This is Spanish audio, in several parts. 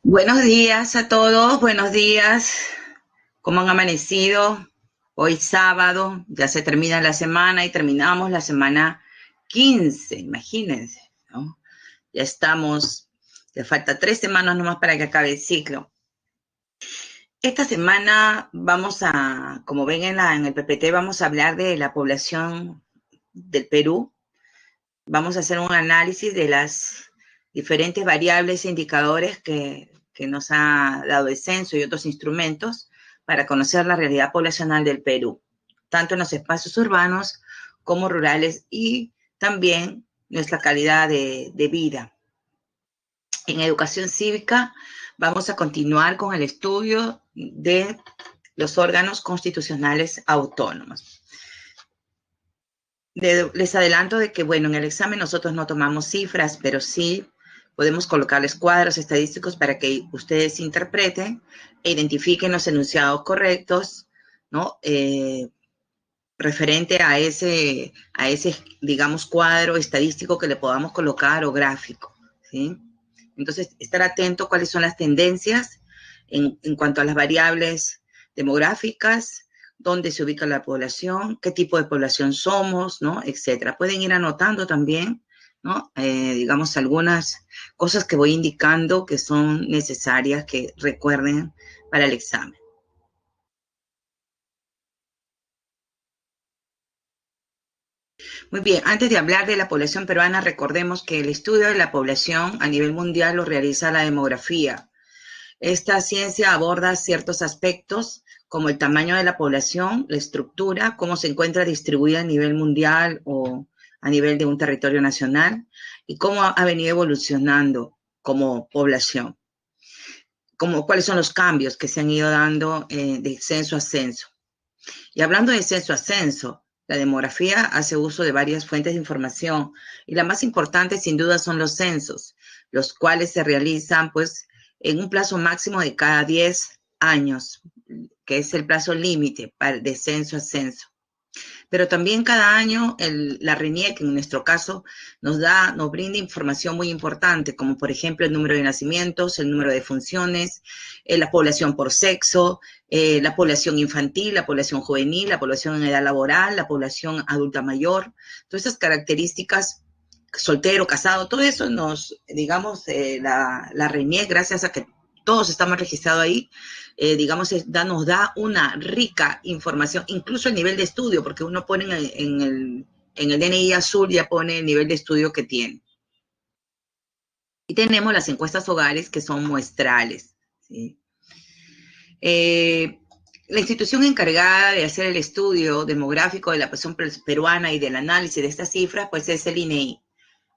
Buenos días a todos, buenos días. ¿Cómo han amanecido? Hoy sábado, ya se termina la semana y terminamos la semana 15, imagínense, ¿no? Ya estamos, ya falta 3 semanas nomás para que acabe el ciclo. Esta semana vamos a, como ven en el PPT, vamos a hablar de la población del Perú. Vamos a hacer un análisis de las diferentes variables e indicadores que nos ha dado el censo y otros instrumentos para conocer la realidad poblacional del Perú, tanto en los espacios urbanos como rurales y también nuestra calidad de vida. En educación cívica vamos a continuar con el estudio de los órganos constitucionales autónomos. Les adelanto de que, bueno, en el examen nosotros no tomamos cifras, pero sí podemos colocarles cuadros estadísticos para que ustedes interpreten e identifiquen los enunciados correctos, ¿no? Referente a ese, digamos, cuadro estadístico que le podamos colocar o gráfico, ¿sí? Entonces, estar atento a cuáles son las tendencias en cuanto a las variables demográficas, dónde se ubica la población, qué tipo de población somos, ¿no? Etcétera. Pueden ir anotando también, ¿no? Digamos, algunas cosas que voy indicando que son necesarias que recuerden para el examen. Muy bien, antes de hablar de la población peruana, recordemos que el estudio de la población a nivel mundial lo realiza la demografía. Esta ciencia aborda ciertos aspectos como el tamaño de la población, la estructura, cómo se encuentra distribuida a nivel mundial o a nivel de un territorio nacional y cómo ha venido evolucionando como población, cuáles son los cambios que se han ido dando de censo a censo. Y hablando de censo a censo, la demografía hace uso de varias fuentes de información y la más importante sin duda son los censos, los cuales se realizan pues en un plazo máximo de cada 10 años, que es el plazo límite de censo a censo. Pero también cada año la RENIEC, en nuestro caso, nos brinda información muy importante, como por ejemplo el número de nacimientos, el número de funciones, la población por sexo, la población infantil, la población juvenil, la población en edad laboral, la población adulta mayor. Todas esas características, soltero, casado, todo eso digamos, la RENIEC, gracias a que todos estamos registrados ahí, digamos, nos da una rica información, incluso el nivel de estudio, porque uno pone en el DNI azul, ya pone el nivel de estudio que tiene. Y tenemos las encuestas hogares que son muestrales, ¿sí? La institución encargada de hacer el estudio demográfico de la población peruana y del análisis de estas cifras, pues es el INEI,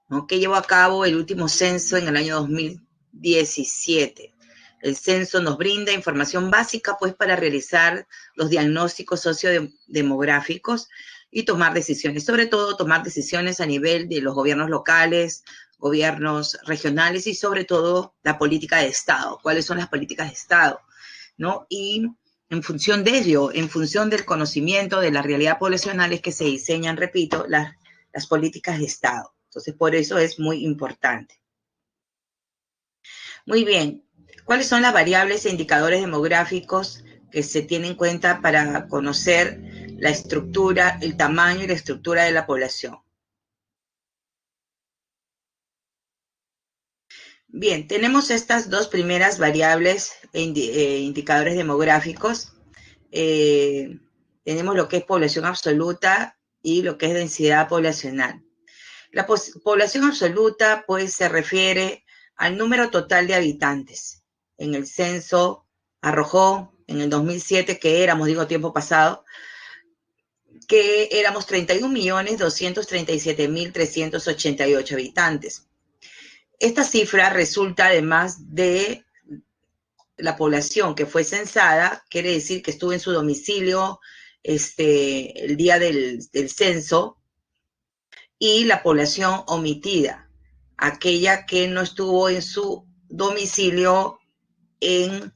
¿no? Que llevó a cabo el último censo en el año 2017. El censo nos brinda información básica pues para realizar los diagnósticos sociodemográficos y tomar decisiones, sobre todo tomar decisiones a nivel de los gobiernos locales, gobiernos regionales y sobre todo la política de Estado, cuáles son las políticas de Estado, ¿no? Y en función de ello, en función del conocimiento de la realidad poblacional es que se diseñan, repito, las políticas de Estado. Entonces, por eso es muy importante. Muy bien. ¿Cuáles son las variables e indicadores demográficos que se tienen en cuenta para conocer la estructura, el tamaño y la estructura de la población? Bien, tenemos estas dos primeras variables e indicadores demográficos. Tenemos lo que es población absoluta y lo que es densidad poblacional. La población absoluta, pues, se refiere al número total de habitantes. En el censo arrojó en el 2007 que éramos, digo tiempo pasado, que éramos 31.237.388 habitantes. Esta cifra resulta además de la población que fue censada, quiere decir que estuvo en su domicilio el día del censo, y la población omitida, aquella que no estuvo en su domicilio en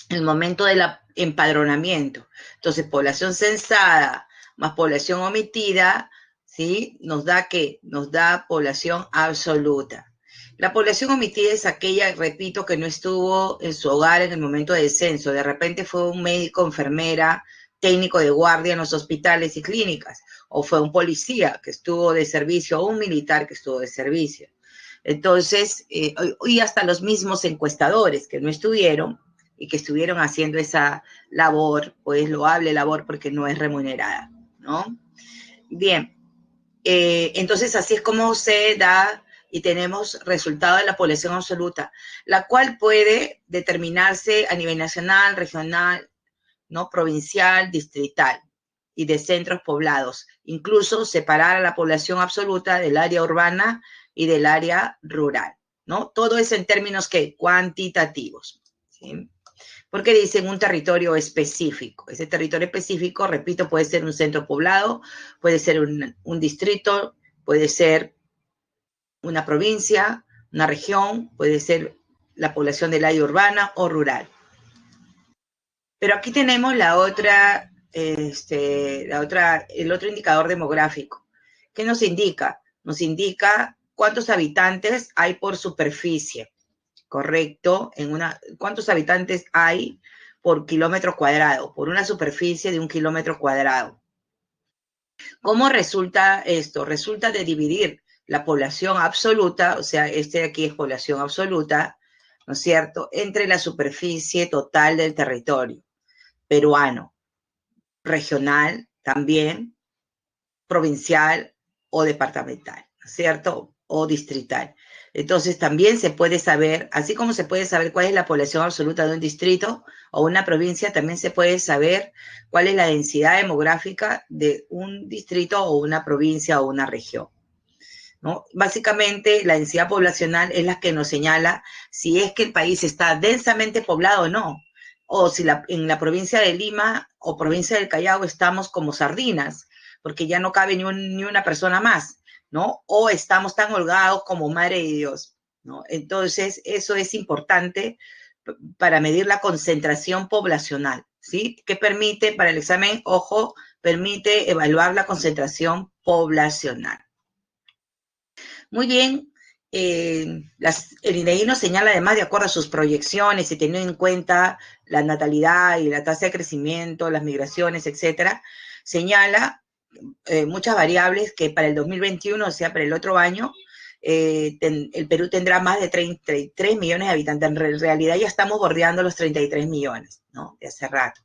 el momento del empadronamiento. Entonces, población censada más población omitida, ¿sí? Nos da población absoluta. La población omitida es aquella, repito, que no estuvo en su hogar en el momento de censo. De repente fue un médico, enfermera, técnico de guardia en los hospitales y clínicas, o fue un policía que estuvo de servicio, o un militar que estuvo de servicio. Entonces, y hasta los mismos encuestadores que no estuvieron y que estuvieron haciendo esa labor, pues loable labor porque no es remunerada, ¿no? Bien, entonces así es como se da y tenemos resultado de la población absoluta, la cual puede determinarse a nivel nacional, regional, ¿no? Provincial, distrital y de centros poblados. Incluso separar a la población absoluta del área urbana y del área rural, ¿no? Todo es en términos que cuantitativos, ¿sí? Porque dicen un territorio específico. Ese territorio específico, repito, puede ser un centro poblado, puede ser un distrito, puede ser una provincia, una región, puede ser la población del área urbana o rural. Pero aquí tenemos el otro indicador demográfico. ¿Qué nos indica? Nos indica cuántos habitantes hay por superficie, ¿correcto? ¿Cuántos habitantes hay por kilómetro cuadrado? Por una superficie de 1 kilómetro cuadrado. ¿Cómo resulta esto? Resulta de dividir la población absoluta, o sea, este de aquí es población absoluta, ¿no es cierto?, entre la superficie total del territorio peruano, regional también, provincial o departamental, ¿no es cierto?, o distrital. Entonces también se puede saber, así como se puede saber cuál es la población absoluta de un distrito o una provincia, también se puede saber cuál es la densidad demográfica de un distrito o una provincia o una región, ¿no? Básicamente la densidad poblacional es la que nos señala si es que el país está densamente poblado o no, o si en la provincia de Lima o provincia del Callao estamos como sardinas, porque ya no cabe ni una persona más, ¿no? O estamos tan holgados como madre de Dios, ¿no? Entonces, eso es importante para medir la concentración poblacional, ¿sí? Que permite, para el examen, ojo, permite evaluar la concentración poblacional. Muy bien, el INEGI nos señala además, de acuerdo a sus proyecciones y teniendo en cuenta la natalidad y la tasa de crecimiento, las migraciones, etcétera, señala muchas variables que para el 2021, o sea, para el otro año, el Perú tendrá más de 33 millones de habitantes. En realidad ya estamos bordeando los 33 millones, ¿no? De hace rato.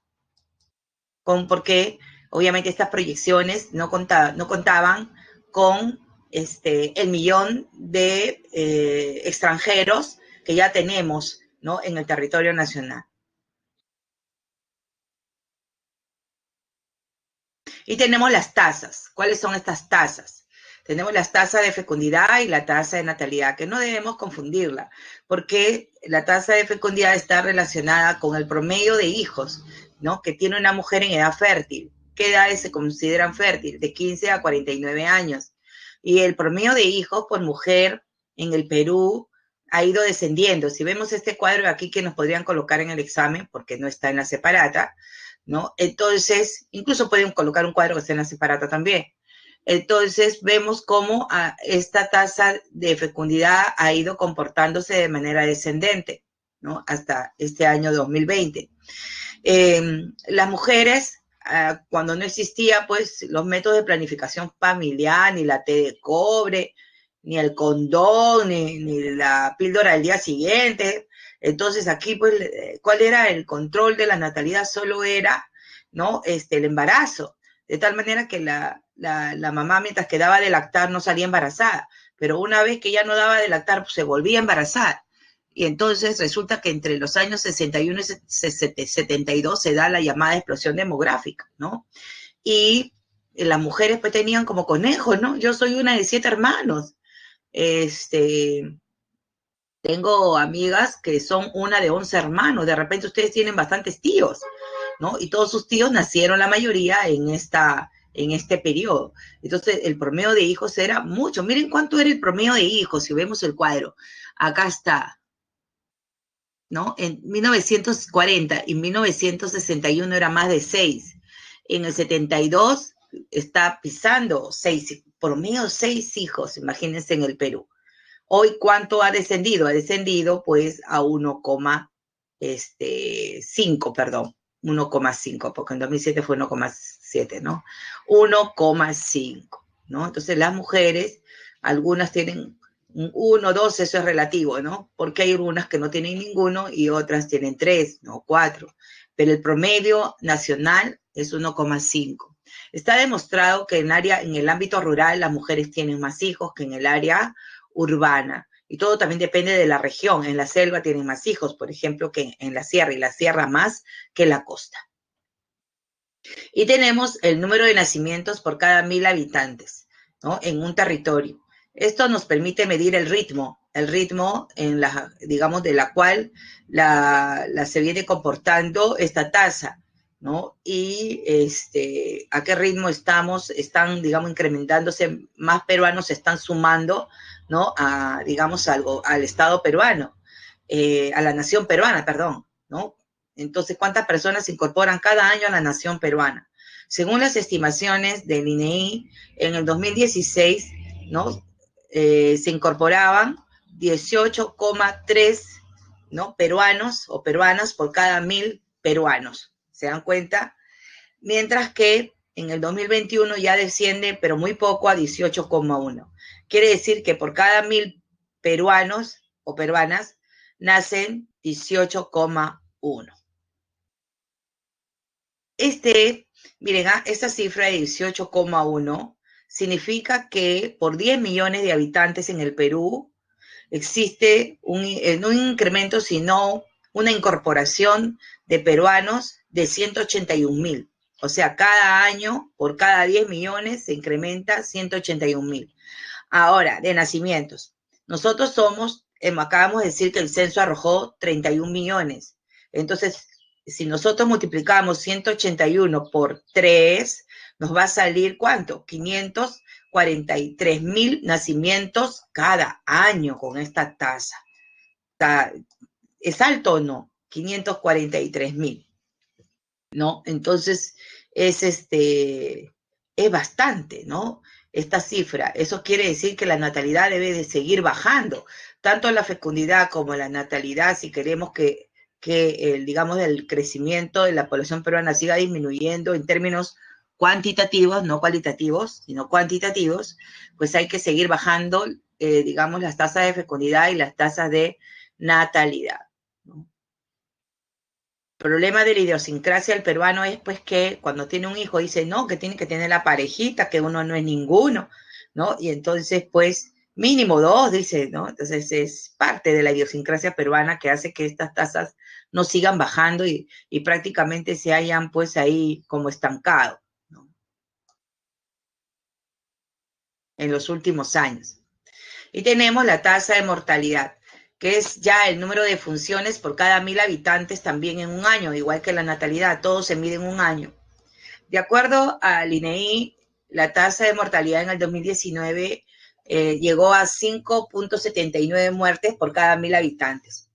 Porque obviamente estas proyecciones no contaban con el millón de extranjeros que ya tenemos, ¿no?, en el territorio nacional. Y tenemos las tasas. ¿Cuáles son estas tasas? Tenemos las tasas de fecundidad y la tasa de natalidad, que no debemos confundirla, porque la tasa de fecundidad está relacionada con el promedio de hijos, ¿no?, que tiene una mujer en edad fértil. ¿Qué edades se consideran fértiles? De 15 a 49 años. Y el promedio de hijos por mujer en el Perú ha ido descendiendo. Si vemos este cuadro aquí que nos podrían colocar en el examen, porque no está en la separata, ¿no? Entonces, incluso pueden colocar un cuadro que esté en la separata también. Entonces, vemos cómo esta tasa de fecundidad ha ido comportándose de manera descendente, ¿no?, hasta este año 2020. Las mujeres, cuando no existía, pues, los métodos de planificación familiar, ni la T de cobre, ni el condón, ni la píldora del día siguiente. Entonces, aquí, pues, ¿cuál era el control de la natalidad? Solo era, ¿no?, el embarazo. De tal manera que la mamá, mientras que daba de lactar, no salía embarazada. Pero una vez que ya no daba de lactar, pues, se volvía a embarazar. Y entonces resulta que entre los años 61 y 72 se da la llamada explosión demográfica, ¿no? Y las mujeres pues tenían como conejos, ¿no? Yo soy una de 7 hermanos. Tengo amigas que son una de 11 hermanos. De repente ustedes tienen bastantes tíos, ¿no? Y todos sus tíos nacieron la mayoría en este periodo. Entonces, el promedio de hijos era mucho. Miren cuánto era el promedio de hijos, si vemos el cuadro. Acá está, ¿no? En 1940 y 1961 era más de 6. En el 72 está pisando 6, promedio 6 hijos, imagínense, en el Perú. Hoy, ¿cuánto ha descendido? Ha descendido pues a 1,5, perdón, 1,5, porque en 2007 fue 1,7, ¿no? 1,5, ¿no? Entonces las mujeres, algunas tienen 1, 2, eso es relativo, ¿no? Porque hay algunas que no tienen ninguno y otras tienen 3, ¿no? 4, pero el promedio nacional es 1,5. Está demostrado que en el ámbito rural las mujeres tienen más hijos que en el área urbana. Y todo también depende de la región. En la selva tienen más hijos, por ejemplo, que en la sierra, y la sierra más que la costa. Y tenemos el número de nacimientos por cada 1.000 habitantes, ¿no? En un territorio. Esto nos permite medir el ritmo en la, digamos, de la cual se viene comportando esta tasa, ¿no? Y a qué ritmo están, digamos, incrementándose, más peruanos se están sumando, ¿no? Digamos, al Estado peruano, a la nación peruana, perdón, ¿no? Entonces, ¿cuántas personas se incorporan cada año a la nación peruana? Según las estimaciones del INEI, en el 2016, ¿no? Se incorporaban 18,3, ¿no? peruanos o peruanas por cada 1.000 peruanos. ¿Se dan cuenta? Mientras que en el 2021 ya desciende, pero muy poco, a 18,1. Quiere decir que por cada 1.000 peruanos o peruanas nacen 18,1. Miren, esta cifra de 18,1 significa que por 10 millones de habitantes en el Perú existe no un incremento, sino una incorporación de peruanos de 181,000. O sea, cada año, por cada 10 millones, se incrementa 181,000. Ahora, de nacimientos. Nosotros acabamos de decir que el censo arrojó 31 millones. Entonces, si nosotros multiplicamos 181 por 3, nos va a salir ¿cuánto? 543,000 nacimientos cada año con esta tasa. ¿Es alto o no? 543,000, ¿no? Entonces, es bastante, ¿no? Esta cifra. Eso quiere decir que la natalidad debe de seguir bajando. Tanto la fecundidad como la natalidad, si queremos que digamos, el crecimiento de la población peruana siga disminuyendo en términos cuantitativos, no cualitativos, sino cuantitativos, pues hay que seguir bajando, digamos, las tasas de fecundidad y las tasas de natalidad, ¿no? El problema de la idiosincrasia del peruano es pues que cuando tiene un hijo dice, no, que tiene que tener la parejita, que uno no es ninguno, ¿no? Y entonces pues mínimo 2, dice, ¿no? Entonces es parte de la idiosincrasia peruana que hace que estas tasas no sigan bajando y prácticamente se hayan pues ahí como estancado, ¿no? En los últimos años. Y tenemos la tasa de mortalidad, que es ya el número de funciones por cada 1.000 habitantes también en un año, igual que la natalidad, todo se mide en un año. De acuerdo al INEI, la tasa de mortalidad en el 2019 llegó a 5,79 muertes por cada 1.000 habitantes.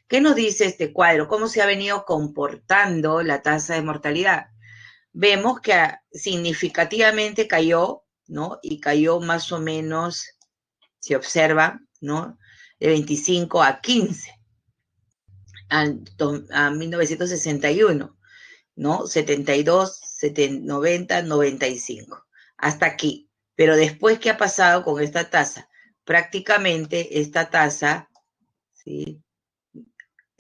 ¿Qué nos dice este cuadro? ¿Cómo se ha venido comportando la tasa de mortalidad? Vemos que significativamente cayó, ¿no? Y cayó más o menos, se observa, ¿no? De 25 a 15 a 1961, ¿no? 72, 70, 90, 95. Hasta aquí. Pero después, ¿qué ha pasado con esta tasa? Prácticamente esta tasa, ¿sí?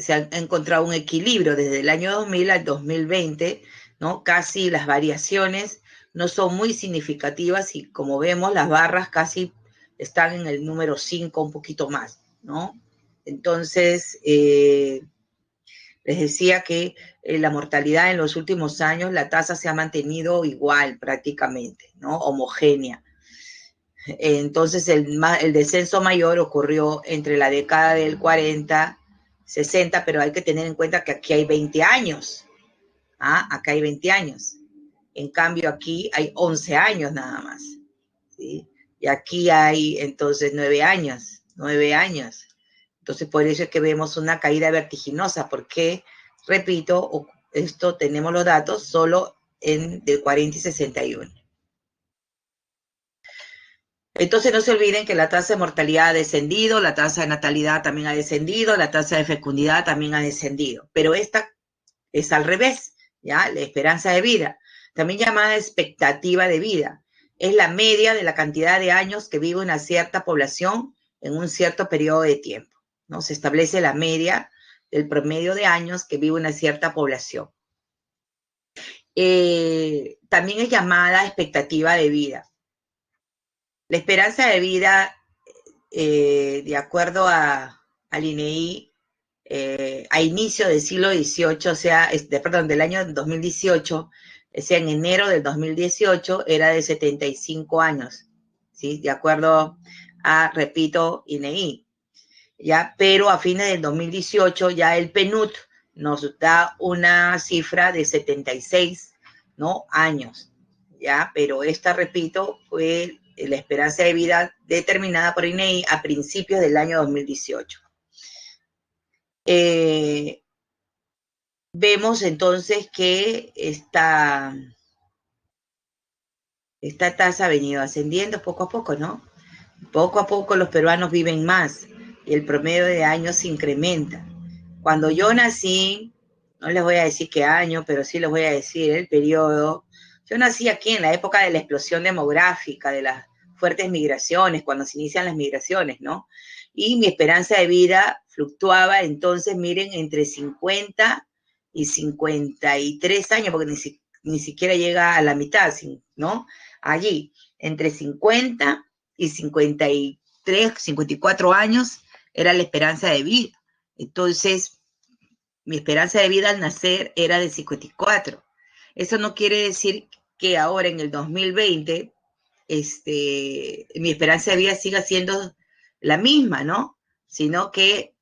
Se ha encontrado un equilibrio desde el año 2000 al 2020, ¿no? Casi las variaciones no son muy significativas y como vemos las barras casi están en el número 5, un poquito más, ¿no? Entonces, les decía que la mortalidad en los últimos años, la tasa se ha mantenido igual prácticamente, ¿no? Homogénea. Entonces, el descenso mayor ocurrió entre la década del 40, 60, pero hay que tener en cuenta que aquí hay 20 años. Acá hay 20 años. En cambio, aquí hay 11 años nada más, ¿sí? Y aquí hay, entonces, 9 años, 9 años. Entonces, por eso es que vemos una caída vertiginosa, porque, repito, esto tenemos los datos solo del 40 y 61. Entonces no se olviden que la tasa de mortalidad ha descendido, la tasa de natalidad también ha descendido, la tasa de fecundidad también ha descendido, pero esta es al revés, ¿ya? La esperanza de vida, también llamada expectativa de vida, es la media de la cantidad de años que vive una cierta población en un cierto periodo de tiempo, ¿no? Se establece la media del promedio de años que vive una cierta población. También es llamada expectativa de vida. La esperanza de vida, de acuerdo al INEI, a inicio del siglo XVIII, o sea, perdón, del año 2018, o sea, en enero del 2018, era de 75 años, ¿sí? De acuerdo a, repito, INEI, ¿ya? Pero a fines del 2018 ya el PNUD nos da una cifra de 76, ¿no? Años, ¿ya? Pero esta, repito, fue la esperanza de vida determinada por INEI a principios del año 2018. Vemos entonces que esta tasa ha venido ascendiendo poco a poco, ¿no? Poco a poco los peruanos viven más y el promedio de años se incrementa. Cuando yo nací, no les voy a decir qué año, pero sí les voy a decir el periodo. Yo nací aquí en la época de la explosión demográfica, de las fuertes migraciones, cuando se inician las migraciones, ¿no? Y mi esperanza de vida fluctuaba entonces, miren, entre 50 y 53 años, porque ni siquiera llega a la mitad, ¿no? Allí, entre 50 y 53, 54 años era la esperanza de vida. Entonces, mi esperanza de vida al nacer era de 54. Eso no quiere decir que ahora en el 2020 mi esperanza de vida siga siendo la misma, ¿no? Sino que,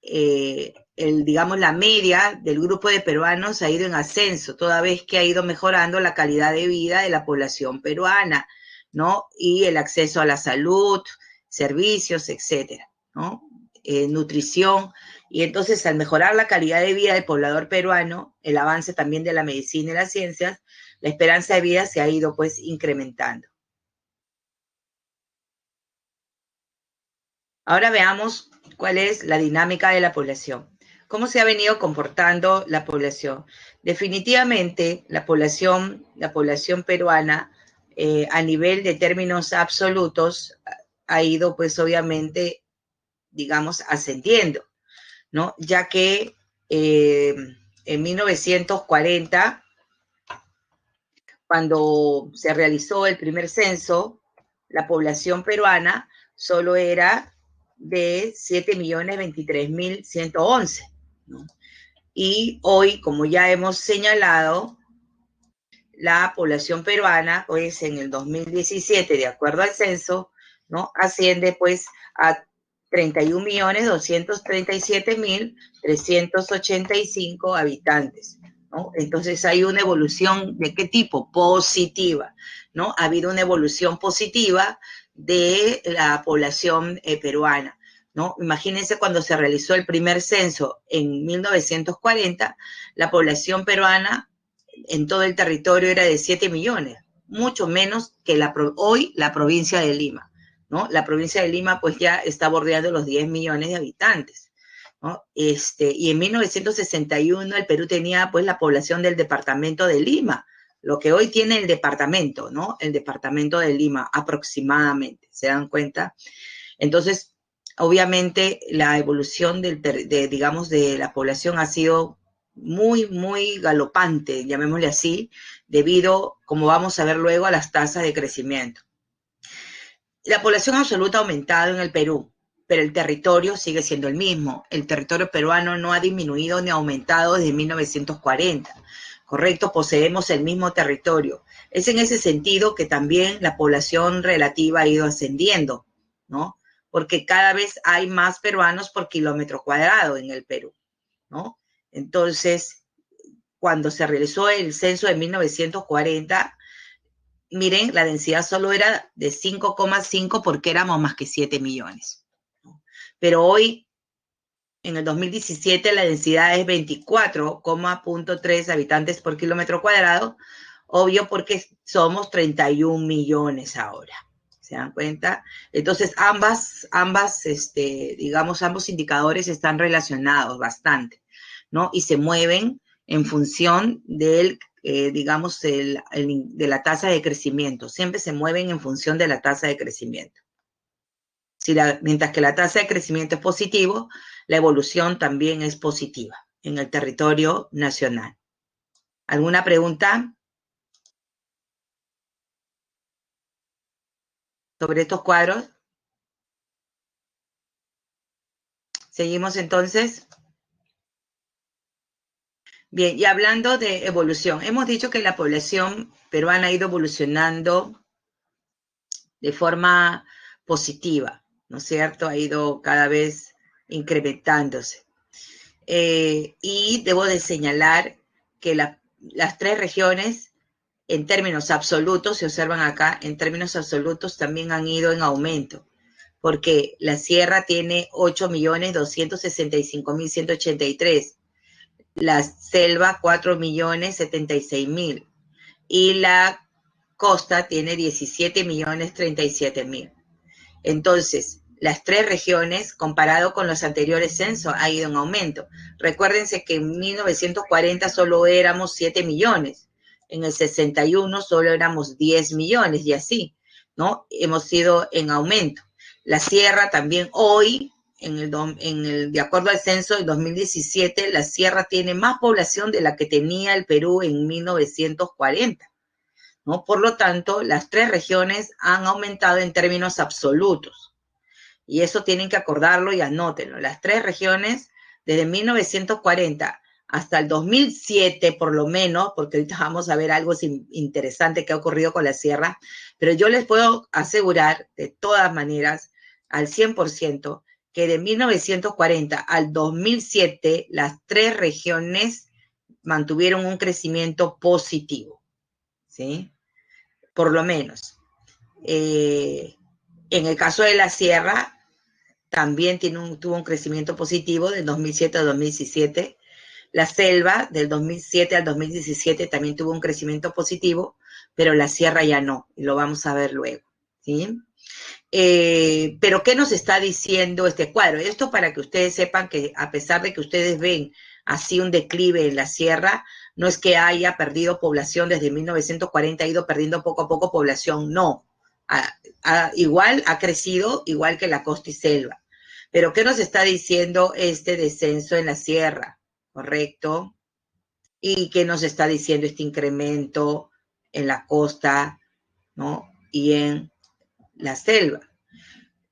digamos, la media del grupo de peruanos ha ido en ascenso, toda vez que ha ido mejorando la calidad de vida de la población peruana, ¿no? Y el acceso a la salud, servicios, etcétera, ¿no? Nutrición. Y entonces, al mejorar la calidad de vida del poblador peruano, el avance también de la medicina y las ciencias, la esperanza de vida se ha ido, pues, incrementando. Ahora veamos cuál es la dinámica de la población. ¿Cómo se ha venido comportando la población? Definitivamente, la población peruana, a nivel de términos absolutos, ha ido, pues, obviamente, digamos, ascendiendo, ¿no? Ya que en 1940, cuando se realizó el primer censo, la población peruana solo era de 7.023.111, ¿no? Y hoy, como ya hemos señalado, la población peruana, pues en el 2017, de acuerdo al censo, ¿no? Asciende pues a 31.237.385 habitantes, ¿no? Entonces hay una evolución ¿de qué tipo? Positiva, ¿no? Ha habido una evolución positiva de la población peruana, ¿no? Imagínense cuando se realizó el primer censo en 1940, la población peruana en todo el territorio era de 7 millones, mucho menos que hoy la provincia de Lima, ¿no? La provincia de Lima pues ya está bordeando los 10 millones de habitantes, ¿no? Y en 1961 el Perú tenía pues la población del departamento de Lima, lo que hoy tiene el departamento, ¿no? El departamento de Lima aproximadamente, ¿se dan cuenta? Entonces, obviamente la evolución digamos, de la población ha sido muy, muy galopante, llamémosle así, debido, como vamos a ver luego, a las tasas de crecimiento. La población absoluta ha aumentado en el Perú, pero el territorio sigue siendo el mismo. El territorio peruano no ha disminuido ni aumentado desde 1940. Correcto, poseemos el mismo territorio. Es en ese sentido que también la población relativa ha ido ascendiendo, ¿no? Porque cada vez hay más peruanos por kilómetro cuadrado en el Perú, ¿no? Entonces, cuando se realizó el censo de 1940, miren, la densidad solo era de 5,5 porque éramos más que 7 millones, ¿no? Pero hoy, en el 2017, la densidad es 24,3 habitantes por kilómetro cuadrado, obvio porque somos 31 millones ahora, ¿Se dan cuenta? Entonces, digamos, ambos indicadores están relacionados bastante, ¿no? Y se mueven en función del, digamos, de la tasa de crecimiento. Siempre se mueven en función de la tasa de crecimiento. Mientras que la tasa de crecimiento es positivo, la evolución también es positiva en el territorio nacional. ¿Alguna pregunta sobre estos cuadros? ¿Seguimos entonces? Bien, y hablando de evolución, hemos dicho que la población peruana ha ido evolucionando de forma positiva, ¿no es cierto? Ha ido cada vez incrementándose. Y debo de señalar que las tres regiones, en términos absolutos, se observan acá, en términos absolutos también han ido en aumento, porque la sierra tiene 8.265.183, la selva 4.076.000 y la costa tiene 17.037.000. Entonces, las tres regiones, comparado con los anteriores censos, ha ido en aumento. Recuérdense que en 1940 solo éramos 7 millones, en el 61 solo éramos 10 millones y así, ¿no? Hemos ido en aumento. La sierra también hoy, de acuerdo al censo del 2017, la sierra tiene más población de la que tenía el Perú en 1940, ¿no? Por lo tanto, las tres regiones han aumentado en términos absolutos. Y eso tienen que acordarlo y anótenlo. Las tres regiones, desde 1940 hasta el 2007, por lo menos, porque ahorita vamos a ver algo interesante que ha ocurrido con la sierra, pero yo les puedo asegurar, de todas maneras, al 100%, que de 1940 al 2007, las tres regiones mantuvieron un crecimiento positivo, ¿sí? Por lo menos. En el caso de la sierra, también tuvo un crecimiento positivo del 2007 al 2017. La selva del 2007 al 2017 también tuvo un crecimiento positivo, pero la sierra ya no, y lo vamos a ver luego, ¿sí? Pero ¿qué nos está diciendo este cuadro? Esto para que ustedes sepan que a pesar de que ustedes ven así un declive en la sierra, no es que haya perdido población desde 1940, ha ido perdiendo poco a poco población, no. Igual ha crecido, igual que la costa y selva. Pero ¿qué nos está diciendo este descenso en la sierra? ¿Correcto? ¿Y qué nos está diciendo este incremento en la costa, ¿no? Y en la selva?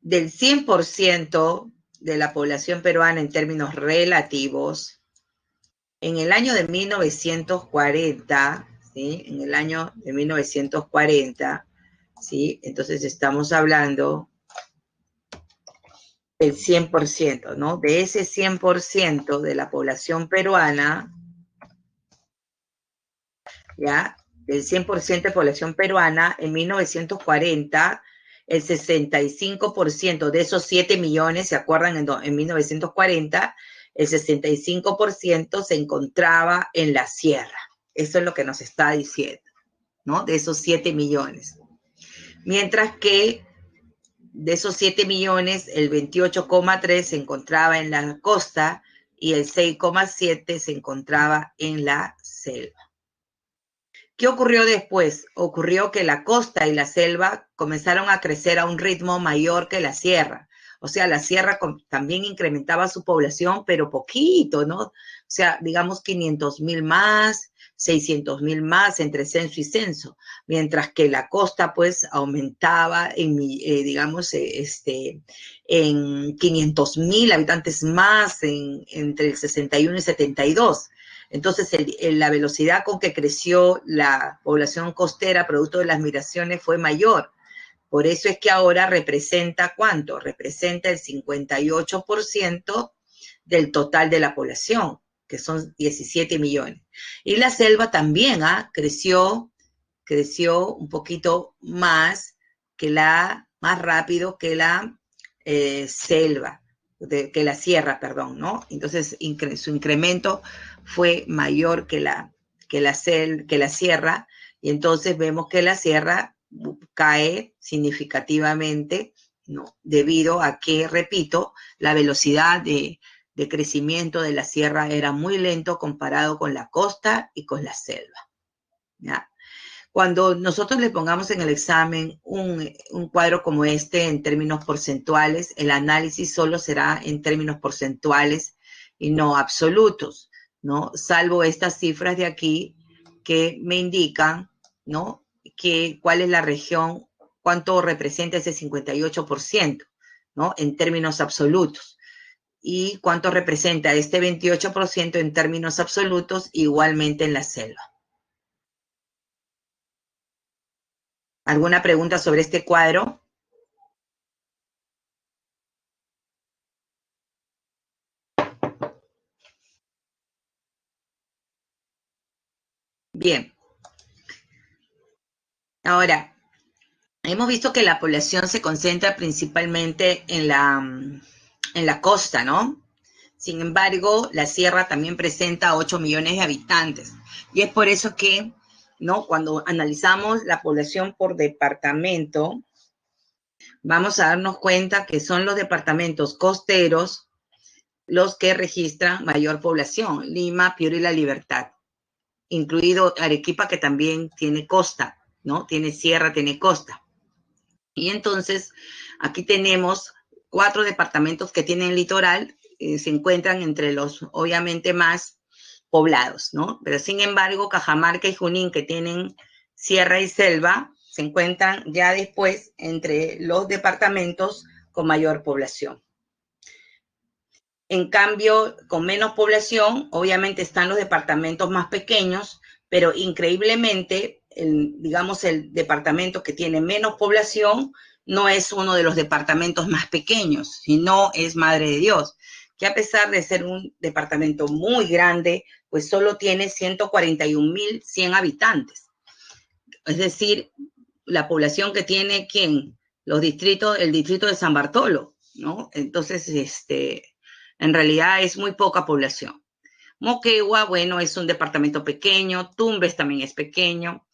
Del 100% de la población peruana en términos relativos, en el año de 1940, ¿sí? En el año de 1940, ¿sí? Entonces estamos hablando del 100%, ¿no? De ese 100% de la población peruana, ¿ya? Del 100% de población peruana, en 1940, el 65% de esos 7 millones, ¿se acuerdan? En 1940, el 65% se encontraba en la sierra. Eso es lo que nos está diciendo, ¿no? De esos 7 millones. Mientras que de esos 7 millones, el 28,3 se encontraba en la costa y el 6,7 se encontraba en la selva. ¿Qué ocurrió después? Ocurrió que la costa y la selva comenzaron a crecer a un ritmo mayor que la sierra. O sea, la sierra también incrementaba su población, pero poquito, ¿no? O sea, digamos 500,000 más, 600,000 más entre censo y censo, mientras que la costa pues aumentaba en, en 500,000 habitantes más entre el 61 y 72. Entonces, la velocidad con que creció la población costera producto de las migraciones fue mayor. Por eso es que ahora representa, ¿cuánto? Representa el 58% del total de la población, que son 17 millones. Y la selva también creció un poquito más más rápido que la selva, que la sierra, perdón, ¿no? Entonces, su incremento fue mayor que la sierra, y entonces vemos que la sierra cae significativamente, ¿no? Debido a que, repito, la velocidad de crecimiento de la sierra era muy lento comparado con la costa y con la selva, ¿ya? Cuando nosotros le pongamos en el examen un cuadro como este en términos porcentuales, el análisis solo será en términos porcentuales y no absolutos, ¿no? Salvo estas cifras de aquí que me indican, ¿no? Cuál es la región, cuánto representa ese 58%, ¿no? En términos absolutos. Y cuánto representa este 28% en términos absolutos igualmente en la selva. ¿Alguna pregunta sobre este cuadro? Bien. Ahora, hemos visto que la población se concentra principalmente en la costa, ¿no? Sin embargo, la sierra también presenta 8 millones de habitantes. Y es por eso que, ¿no? Cuando analizamos la población por departamento, vamos a darnos cuenta que son los departamentos costeros los que registran mayor población. Lima, Piura y La Libertad. Incluido Arequipa, que también tiene costa, ¿no? Tiene sierra, tiene costa. Y entonces, aquí tenemos 4 departamentos que tienen litoral, se encuentran entre los, obviamente, más poblados, ¿no? Pero sin embargo, Cajamarca y Junín, que tienen sierra y selva, se encuentran ya después entre los departamentos con mayor población. En cambio, con menos población, obviamente están los departamentos más pequeños, pero increíblemente, digamos, el departamento que tiene menos población no es uno de los departamentos más pequeños, sino es Madre de Dios, que a pesar de ser un departamento muy grande, pues solo tiene 141.100 habitantes. Es decir, la población que tiene, ¿quién? El distrito de San Bartolo, ¿no? Entonces, en realidad es muy poca población. Moquegua, bueno, es un departamento pequeño, Tumbes también es pequeño,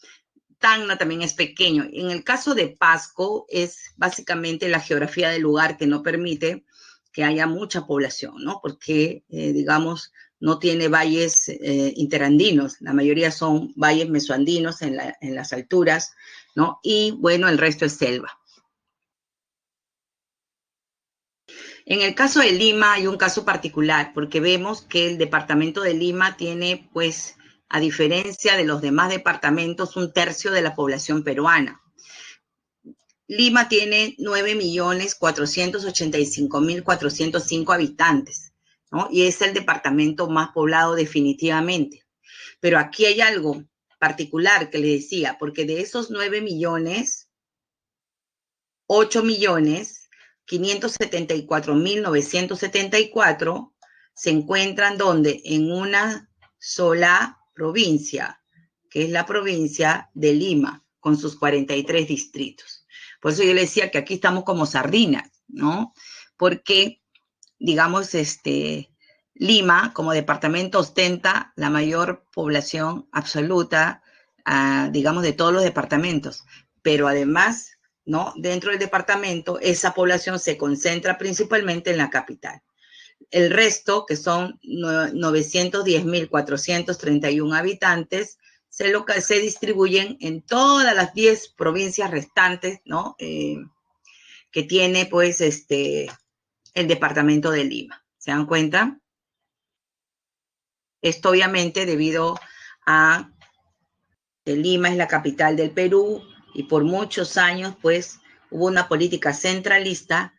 Tacna también es pequeño. En el caso de Pasco, es básicamente la geografía del lugar que no permite que haya mucha población, ¿no? Porque, digamos, no tiene valles interandinos, la mayoría son valles mesoandinos en las alturas, ¿no? Y, bueno, el resto es selva. En el caso de Lima hay un caso particular, porque vemos que el departamento de Lima tiene, pues, a diferencia de los demás departamentos, 1/3 de la población peruana. Lima tiene 9.485.405 habitantes, ¿no? Y es el departamento más poblado definitivamente. Pero aquí hay algo particular que le decía, porque de esos 9 millones, 8 millones 574.974 se encuentran donde en una sola provincia, que es la provincia de Lima, con sus 43 distritos. Por eso yo le decía que aquí estamos como sardinas, ¿no? Porque, digamos, Lima como departamento ostenta la mayor población absoluta, digamos, de todos los departamentos, pero además, ¿no? Dentro del departamento, esa población se concentra principalmente en la capital. El resto, que son 910.431 habitantes, se distribuyen en todas las 10 provincias restantes, ¿no? Que tiene, pues, el departamento de Lima. ¿Se dan cuenta? Esto obviamente debido a que Lima es la capital del Perú y por muchos años, pues, hubo una política centralista,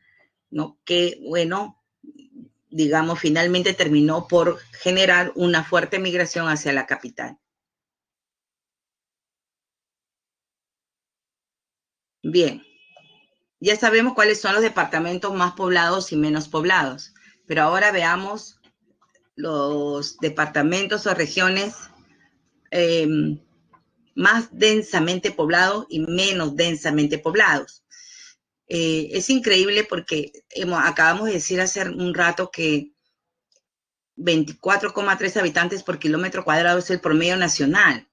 ¿no? Que, bueno, digamos, finalmente terminó por generar una fuerte migración hacia la capital. Bien, ya sabemos cuáles son los departamentos más poblados y menos poblados, pero ahora veamos los departamentos o regiones más densamente poblados y menos densamente poblados. Es increíble porque acabamos de decir hace un rato que 24,3 habitantes por kilómetro cuadrado es el promedio nacional,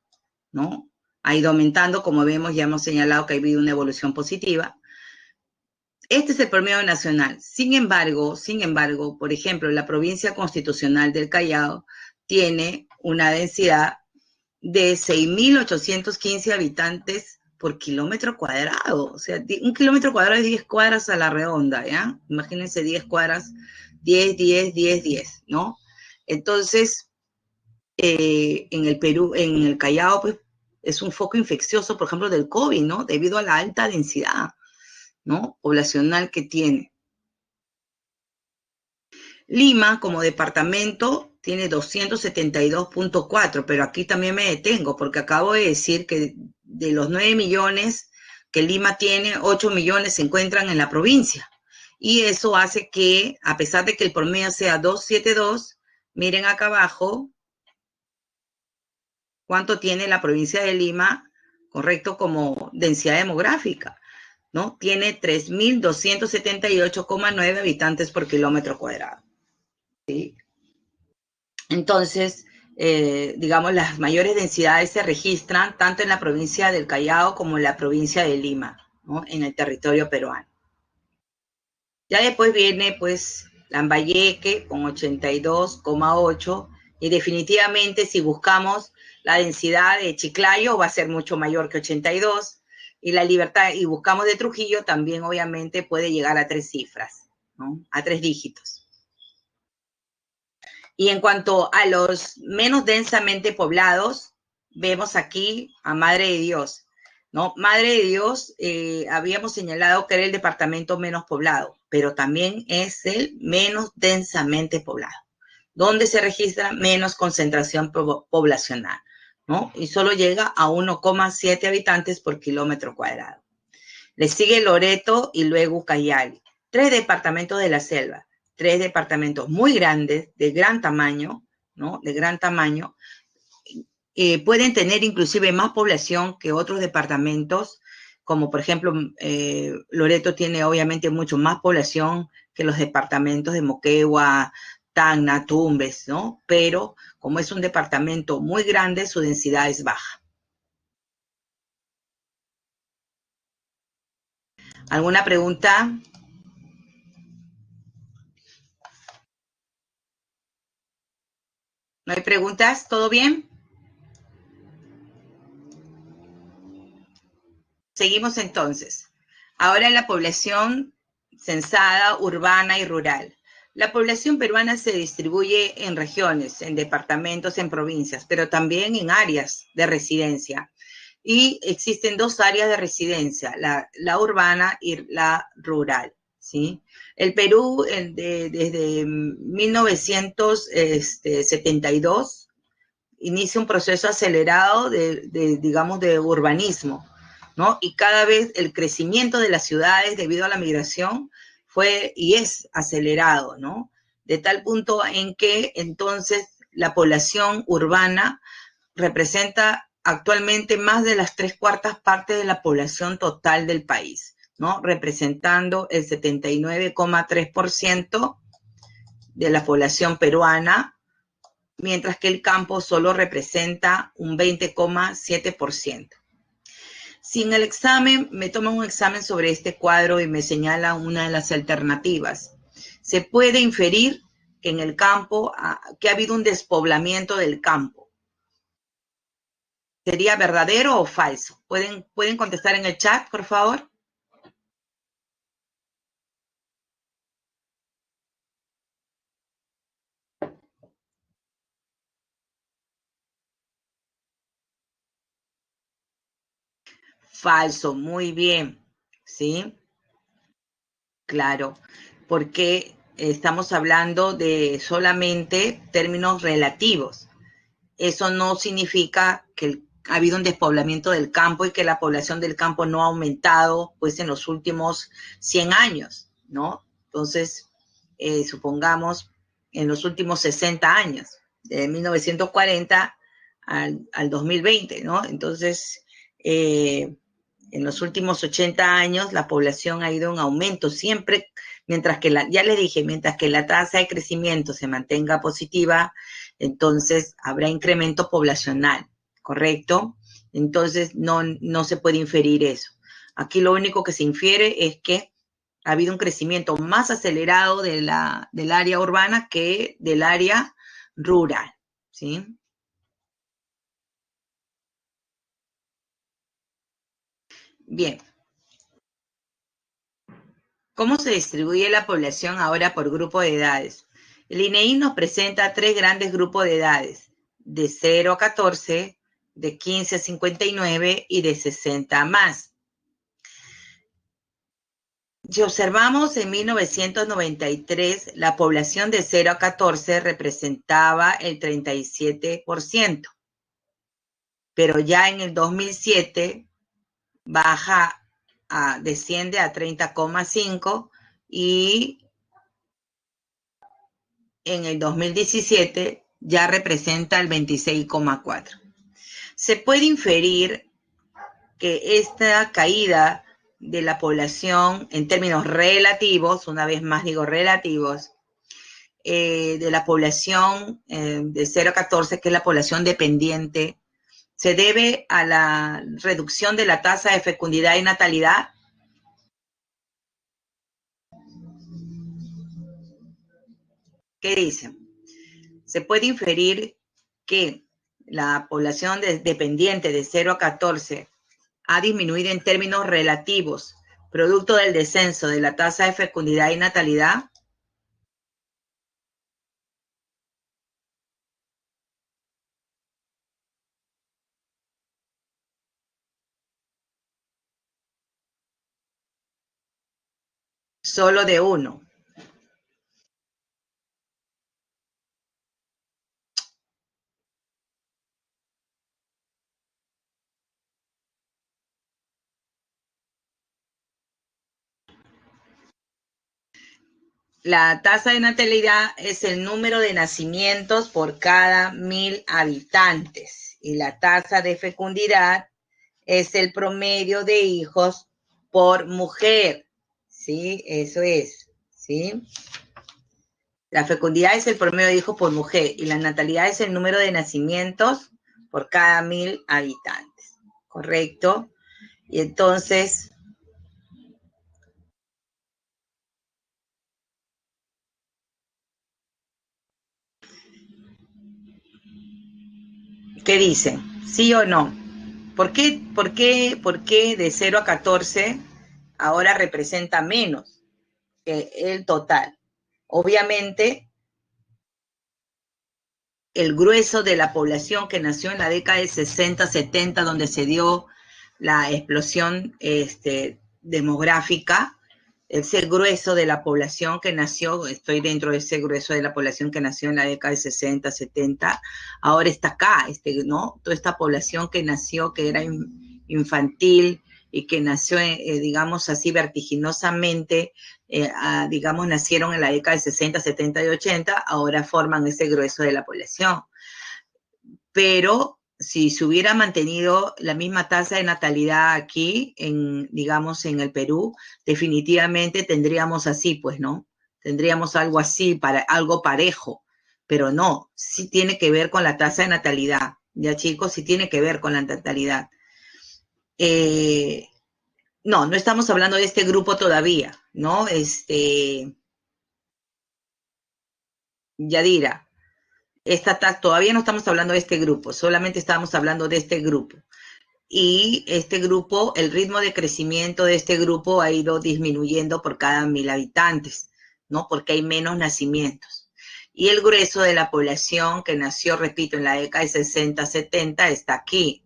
¿no? ha ido aumentando, como vemos, ya hemos señalado que ha habido una evolución positiva. Este es el promedio nacional. Sin embargo, por ejemplo, la provincia constitucional del Callao tiene una densidad de 6.815 habitantes por kilómetro cuadrado. O sea, un kilómetro cuadrado es 10 cuadras a la redonda, ¿ya? Imagínense 10 cuadras, 10, 10, 10, 10, ¿no? Entonces, en el Perú, en el Callao, pues, es un foco infeccioso, por ejemplo, del COVID, ¿no? Debido a la alta densidad, ¿no? Poblacional que tiene. Lima, como departamento, tiene 272.4, pero aquí también me detengo, porque acabo de decir que de los 9 millones que Lima tiene, 8 millones se encuentran en la provincia. Y eso hace que, a pesar de que el promedio sea 272, miren acá abajo cuánto tiene la provincia de Lima, correcto, como densidad demográfica, ¿no? Tiene 3.278,9 habitantes por kilómetro cuadrado, ¿sí? Entonces, digamos, las mayores densidades se registran tanto en la provincia del Callao como en la provincia de Lima, ¿no? En el territorio peruano. Ya después viene, pues, Lambayeque con 82,8 y definitivamente si buscamos la densidad de Chiclayo va a ser mucho mayor que 82 y la Libertad, y buscamos de Trujillo también obviamente puede llegar a 3 cifras, ¿no? A 3 dígitos. Y en cuanto a los menos densamente poblados, vemos aquí a Madre de Dios, ¿no? Madre de Dios, habíamos señalado que era el departamento menos poblado, pero también es el menos densamente poblado, donde se registra menos concentración poblacional, ¿no? Y solo llega a 1,7 habitantes por kilómetro cuadrado. Le sigue Loreto y luego Ucayali, 3 departamentos de la selva, 3 departamentos muy grandes, de gran tamaño, ¿no? De gran tamaño. Pueden tener inclusive más población que otros departamentos, como por ejemplo, Loreto tiene obviamente mucho más población que los departamentos de Moquegua, Tacna, Tumbes, ¿no? Pero como es un departamento muy grande, su densidad es baja. ¿Alguna pregunta? ¿No hay preguntas? ¿Todo bien? Seguimos entonces. Ahora la población censada, urbana y rural. La población peruana se distribuye en regiones, en departamentos, en provincias, pero también en áreas de residencia. Y existen 2 áreas de residencia, la urbana y la rural, ¿sí? El Perú, desde 1972, inicia un proceso acelerado digamos, de urbanismo, ¿no? Y cada vez el crecimiento de las ciudades debido a la migración fue y es acelerado, ¿no? De tal punto en que entonces la población urbana representa actualmente más de las 3/4 partes de la población total del país, ¿no? Representando el 79,3% de la población peruana, mientras que el campo solo representa un 20,7%. Si en el examen me toman un examen sobre este cuadro y me señala una de las alternativas, se puede inferir que en el campo, que ha habido un despoblamiento del campo. ¿Sería verdadero o falso? ¿Pueden contestar en el chat, por favor? Falso, muy bien, ¿sí? Claro, porque estamos hablando de solamente términos relativos. Eso no significa que ha habido un despoblamiento del campo y que la población del campo no ha aumentado pues en los últimos 100 años, ¿no? Entonces, supongamos en los últimos 60 años, de 1940 al 2020, ¿no? Entonces, en los últimos 80 años la población ha ido en aumento siempre, mientras que ya les dije, mientras que la tasa de crecimiento se mantenga positiva, entonces habrá incremento poblacional, ¿correcto? Entonces, no se puede inferir eso. Aquí lo único que se infiere es que ha habido un crecimiento más acelerado del área urbana que del área rural, ¿sí? Bien, ¿cómo se distribuye la población ahora por grupo de edades? El INEI nos presenta tres grandes grupos de edades, de 0 a 14, de 15 a 59 y de 60 a más. Si observamos en 1993, la población de 0 a 14 representaba el 37%, pero ya en el 2007 desciende a 30,5 y en el 2017 ya representa el 26,4. Se puede inferir que esta caída de la población en términos relativos, una vez más digo relativos, de la población de 0 a 14, que es la población dependiente, se debe a la reducción de la tasa de fecundidad y natalidad. ¿Qué dicen? Se puede inferir que la población dependiente de 0 a 14 ha disminuido en términos relativos, producto del descenso de la tasa de fecundidad y natalidad. Solo de uno. La tasa de natalidad es el número de nacimientos por cada 1.000 habitantes y la tasa de fecundidad es el promedio de hijos por mujer. ¿Sí? Eso es. ¿Sí? La fecundidad es el promedio de hijos por mujer y la natalidad es el número de nacimientos por cada 1.000 habitantes. ¿Correcto? Y entonces, ¿qué dicen? ¿Sí o no? ¿Por qué de 0 a 14 ahora representa menos que el total? Obviamente, el grueso de la población que nació en la década de 60, 70, donde se dio la explosión demográfica, ese grueso de la población que nació, estoy dentro de ese grueso de la población que nació en la década de 60, 70, ahora está acá, ¿no? Toda esta población que nació, que era infantil y que nació, digamos así, vertiginosamente, digamos, nacieron en la década de 60, 70 y 80, ahora forman ese grueso de la población. Pero si se hubiera mantenido la misma tasa de natalidad aquí, digamos, en el Perú, definitivamente tendríamos así, pues, ¿no? Tendríamos algo así, algo parejo, pero no, sí tiene que ver con la tasa de natalidad, ya chicos, sí tiene que ver con la natalidad. No estamos hablando de este grupo todavía, ¿no? Yadira, todavía no estamos hablando de este grupo, solamente estamos hablando de este grupo. Y este grupo, el ritmo de crecimiento de este grupo ha ido disminuyendo por cada 1.000 habitantes, ¿no? Porque hay menos nacimientos. Y el grueso de la población que nació, repito, en la década de 60, 70, está aquí.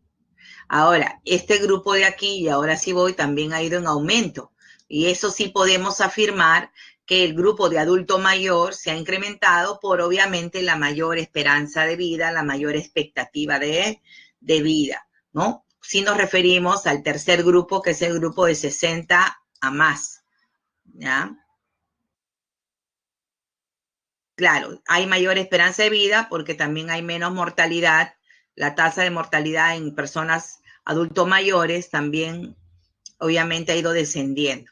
Ahora, este grupo de aquí, y ahora sí voy, también ha ido en aumento. Y eso sí podemos afirmar que el grupo de adulto mayor se ha incrementado por, obviamente, la mayor esperanza de vida, la mayor expectativa de vida, ¿no? Si nos referimos al tercer grupo, que es el grupo de 60 a más, ¿ya? Claro, hay mayor esperanza de vida porque también hay menos mortalidad. La tasa de mortalidad en personas adultos mayores también, obviamente, ha ido descendiendo.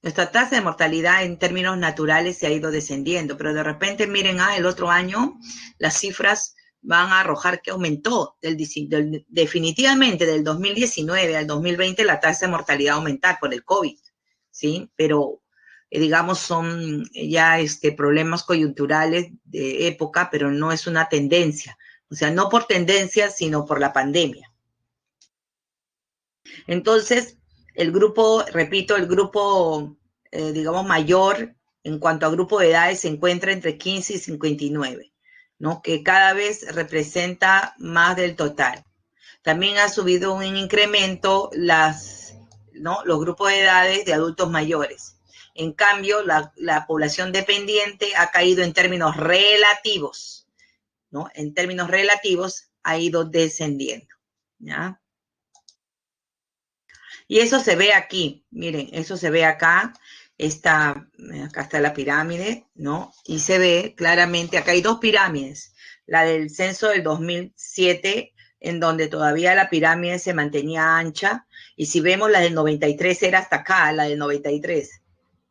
Nuestra tasa de mortalidad en términos naturales se ha ido descendiendo, pero de repente miren, el otro año las cifras van a arrojar que aumentó definitivamente del 2019 al 2020 la tasa de mortalidad aumentar por el COVID, ¿sí? Pero digamos son ya problemas coyunturales de época, pero no es una tendencia, o sea, no por tendencia, sino por la pandemia. Entonces, el grupo, repito, el grupo, digamos, mayor en cuanto a grupo de edades se encuentra entre 15 y 59, ¿no? Que cada vez representa más del total. También ha subido un incremento ¿no? Los grupos de edades de adultos mayores. En cambio, la población dependiente ha caído en términos relativos, ¿no? En términos relativos ha ido descendiendo, ¿ya? Y eso se ve aquí, miren, eso se ve acá, acá está la pirámide, ¿no? Y se ve claramente, acá hay dos pirámides, la del censo del 2007, en donde todavía la pirámide se mantenía ancha, y si vemos la del 93 era hasta acá, la del 93,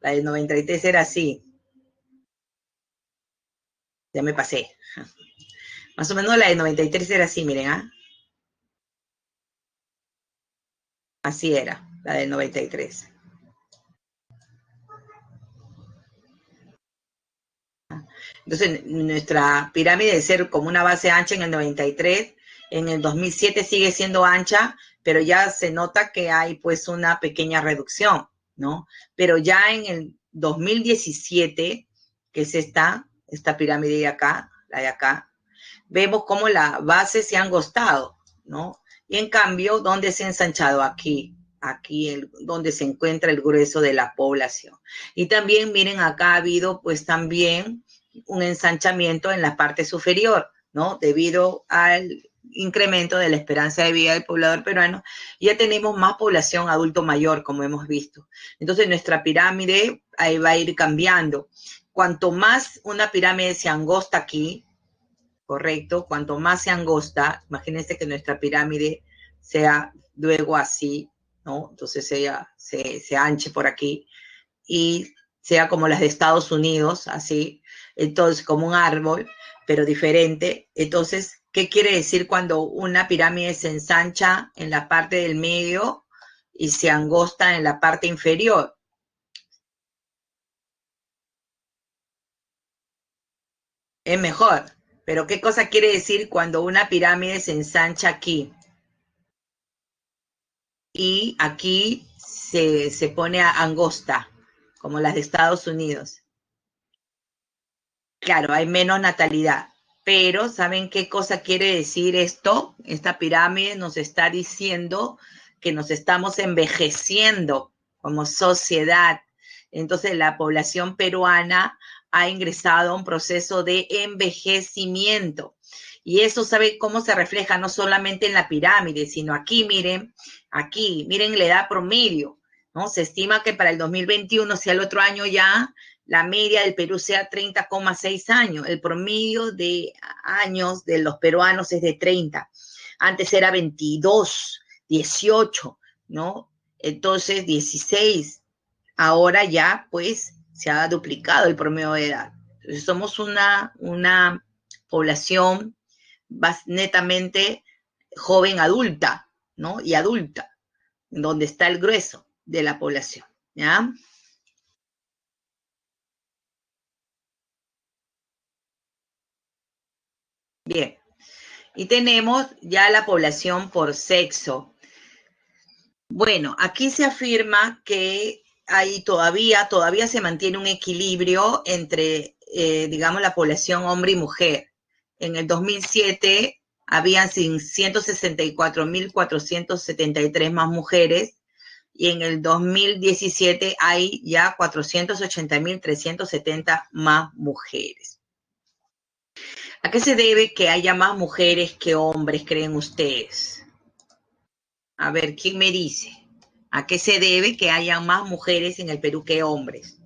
la del 93 era así, ya me pasé, más o menos la del 93 era así, miren, ¿ah? Así era, la del 93. Entonces, nuestra pirámide de ser como una base ancha en el 93, en el 2007 sigue siendo ancha, pero ya se nota que hay pues una pequeña reducción, ¿no? Pero ya en el 2017, que es esta pirámide de acá, la de acá, vemos cómo la base se ha angostado, ¿no? Y en cambio, ¿dónde se ha ensanchado? Aquí donde se encuentra el grueso de la población. Y también, miren, acá ha habido pues también un ensanchamiento en la parte superior, ¿no? Debido al incremento de la esperanza de vida del poblador peruano, ya tenemos más población adulto mayor, como hemos visto. Entonces, nuestra pirámide ahí va a ir cambiando. Cuanto más una pirámide se angosta aquí, correcto, cuanto más se angosta, imagínense que nuestra pirámide sea luego así, ¿no? Entonces ella se anche por aquí y sea como las de Estados Unidos, así, entonces como un árbol, pero diferente. Entonces, ¿qué quiere decir cuando una pirámide se ensancha en la parte del medio y se angosta en la parte inferior? Es mejor. Pero ¿qué cosa quiere decir cuando una pirámide se ensancha aquí y aquí se pone angosta, como las de Estados Unidos? Claro, hay menos natalidad. Pero, ¿saben qué cosa quiere decir esto? Esta pirámide nos está diciendo que nos estamos envejeciendo como sociedad. Entonces, la población peruana ha ingresado a un proceso de envejecimiento. Y eso, ¿sabe cómo se refleja? No solamente en la pirámide, sino aquí, miren la edad promedio, ¿no? Se estima que para el 2021, si el otro año ya la media del Perú sea 30,6 años. El promedio de años de los peruanos es de 30. Antes era 22, 18, ¿no? Entonces 16. Ahora ya pues se ha duplicado el promedio de edad. Entonces somos una población netamente joven adulta, ¿no? Y adulta, donde está el grueso de la población, ¿ya? Bien. Y tenemos ya la población por sexo. Bueno, aquí se afirma que hay todavía se mantiene un equilibrio entre, digamos, la población hombre y mujer. En el 2007 habían 164.473 más mujeres y en el 2017 hay ya 480.370 más mujeres. ¿A qué se debe que haya más mujeres que hombres, creen ustedes? A ver, ¿quién me dice? ¿A qué se debe que haya más mujeres en el Perú que hombres?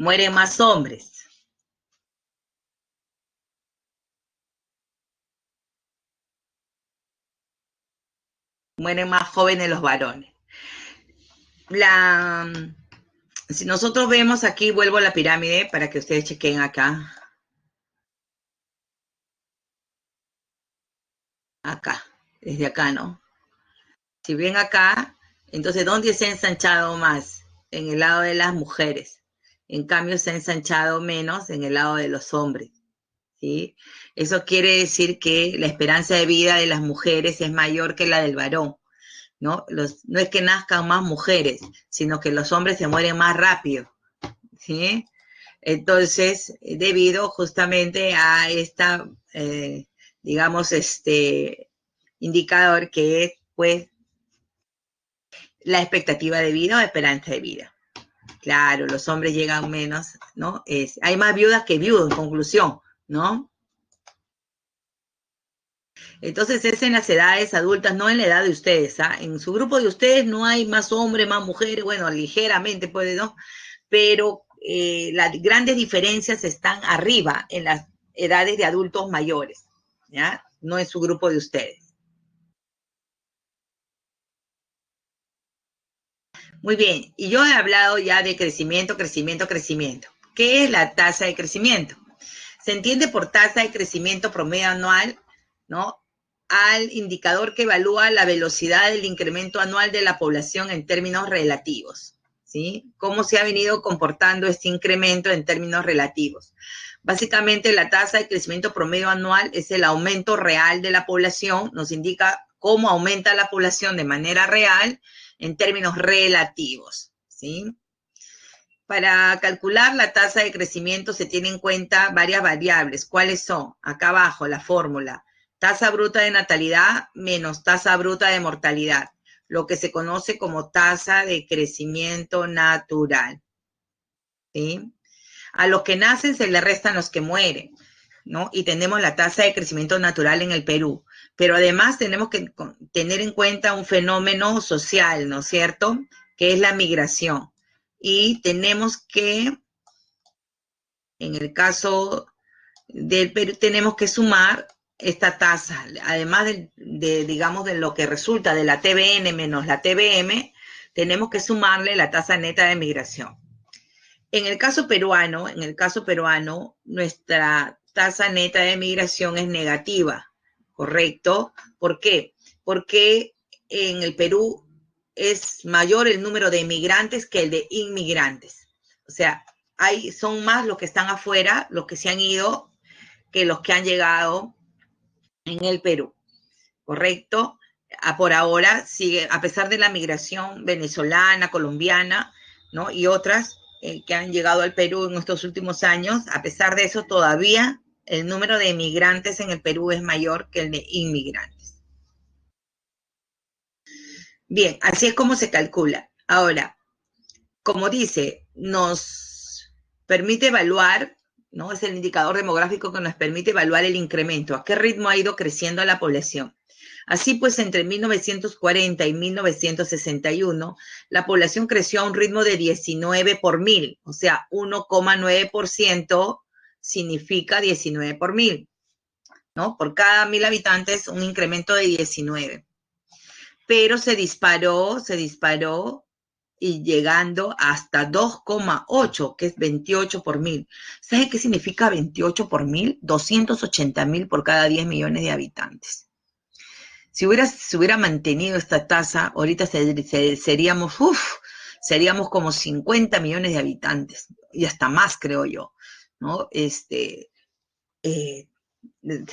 Mueren más hombres. Mueren más jóvenes los varones. Si nosotros vemos aquí, vuelvo a la pirámide para que ustedes chequen acá. Acá, desde acá, ¿no? Si ven acá, entonces, ¿dónde se ha ensanchado más? En el lado de las mujeres. En cambio, se ha ensanchado menos en el lado de los hombres, ¿sí? Eso quiere decir que la esperanza de vida de las mujeres es mayor que la del varón, ¿no? No es que nazcan más mujeres, sino que los hombres se mueren más rápido, ¿sí? Entonces, debido justamente a esta, digamos, indicador que es, pues, la expectativa de vida o esperanza de vida. Claro, los hombres llegan menos, ¿no? Hay más viudas que viudos, en conclusión, ¿no? Entonces es en las edades adultas, no en la edad de ustedes, ¿ah? En su grupo de ustedes no hay más hombres, más mujeres, bueno, ligeramente puede, ¿no? Pero las grandes diferencias están arriba, en las edades de adultos mayores, ¿ya? No en su grupo de ustedes. Muy bien, y yo he hablado ya de crecimiento, crecimiento, crecimiento. ¿Qué es la tasa de crecimiento? Se entiende por tasa de crecimiento promedio anual, ¿no? Al indicador que evalúa la velocidad del incremento anual de la población en términos relativos, ¿sí? ¿Cómo se ha venido comportando este incremento en términos relativos? Básicamente, la tasa de crecimiento promedio anual es el aumento real de la población, nos indica cómo aumenta la población de manera real en términos relativos, ¿sí? Para calcular la tasa de crecimiento se tienen en cuenta varias variables. ¿Cuáles son? Acá abajo, la fórmula. Tasa bruta de natalidad menos tasa bruta de mortalidad, lo que se conoce como tasa de crecimiento natural, ¿sí? A los que nacen se le restan los que mueren, ¿no? Y tenemos la tasa de crecimiento natural en el Perú. Pero además tenemos que tener en cuenta un fenómeno social, ¿no es cierto? Que es la migración. Y tenemos que, en el caso del Perú, tenemos que sumar esta tasa, además digamos, de lo que resulta de la TBN menos la TBM, tenemos que sumarle la tasa neta de migración. En el caso peruano, nuestra tasa neta de migración es negativa, ¿correcto? ¿Por qué? Porque en el Perú es mayor el número de migrantes que el de inmigrantes. O sea, son más los que están afuera, los que se han ido, que los que han llegado en el Perú, ¿correcto? Por ahora sigue, a pesar de la migración venezolana, colombiana, ¿no? Y otras que han llegado al Perú en estos últimos años, a pesar de eso todavía el número de migrantes en el Perú es mayor que el de inmigrantes. Bien, así es como se calcula. Ahora, como dice, nos permite evaluar, ¿no? Es el indicador demográfico que nos permite evaluar el incremento, a qué ritmo ha ido creciendo la población. Así pues, entre 1940 y 1961, la población creció a un ritmo de 19 por mil, o sea, 1,9% significa 19 por mil, ¿no? Por cada 1.000 habitantes, un incremento de 19. Pero se disparó y llegando hasta 2,8, que es 28 por mil. ¿Sabe qué significa 28 por mil? 280.000 por cada 10 millones de habitantes. Si se hubiera mantenido esta tasa, ahorita seríamos como 50 millones de habitantes, y hasta más, creo yo, ¿no? Se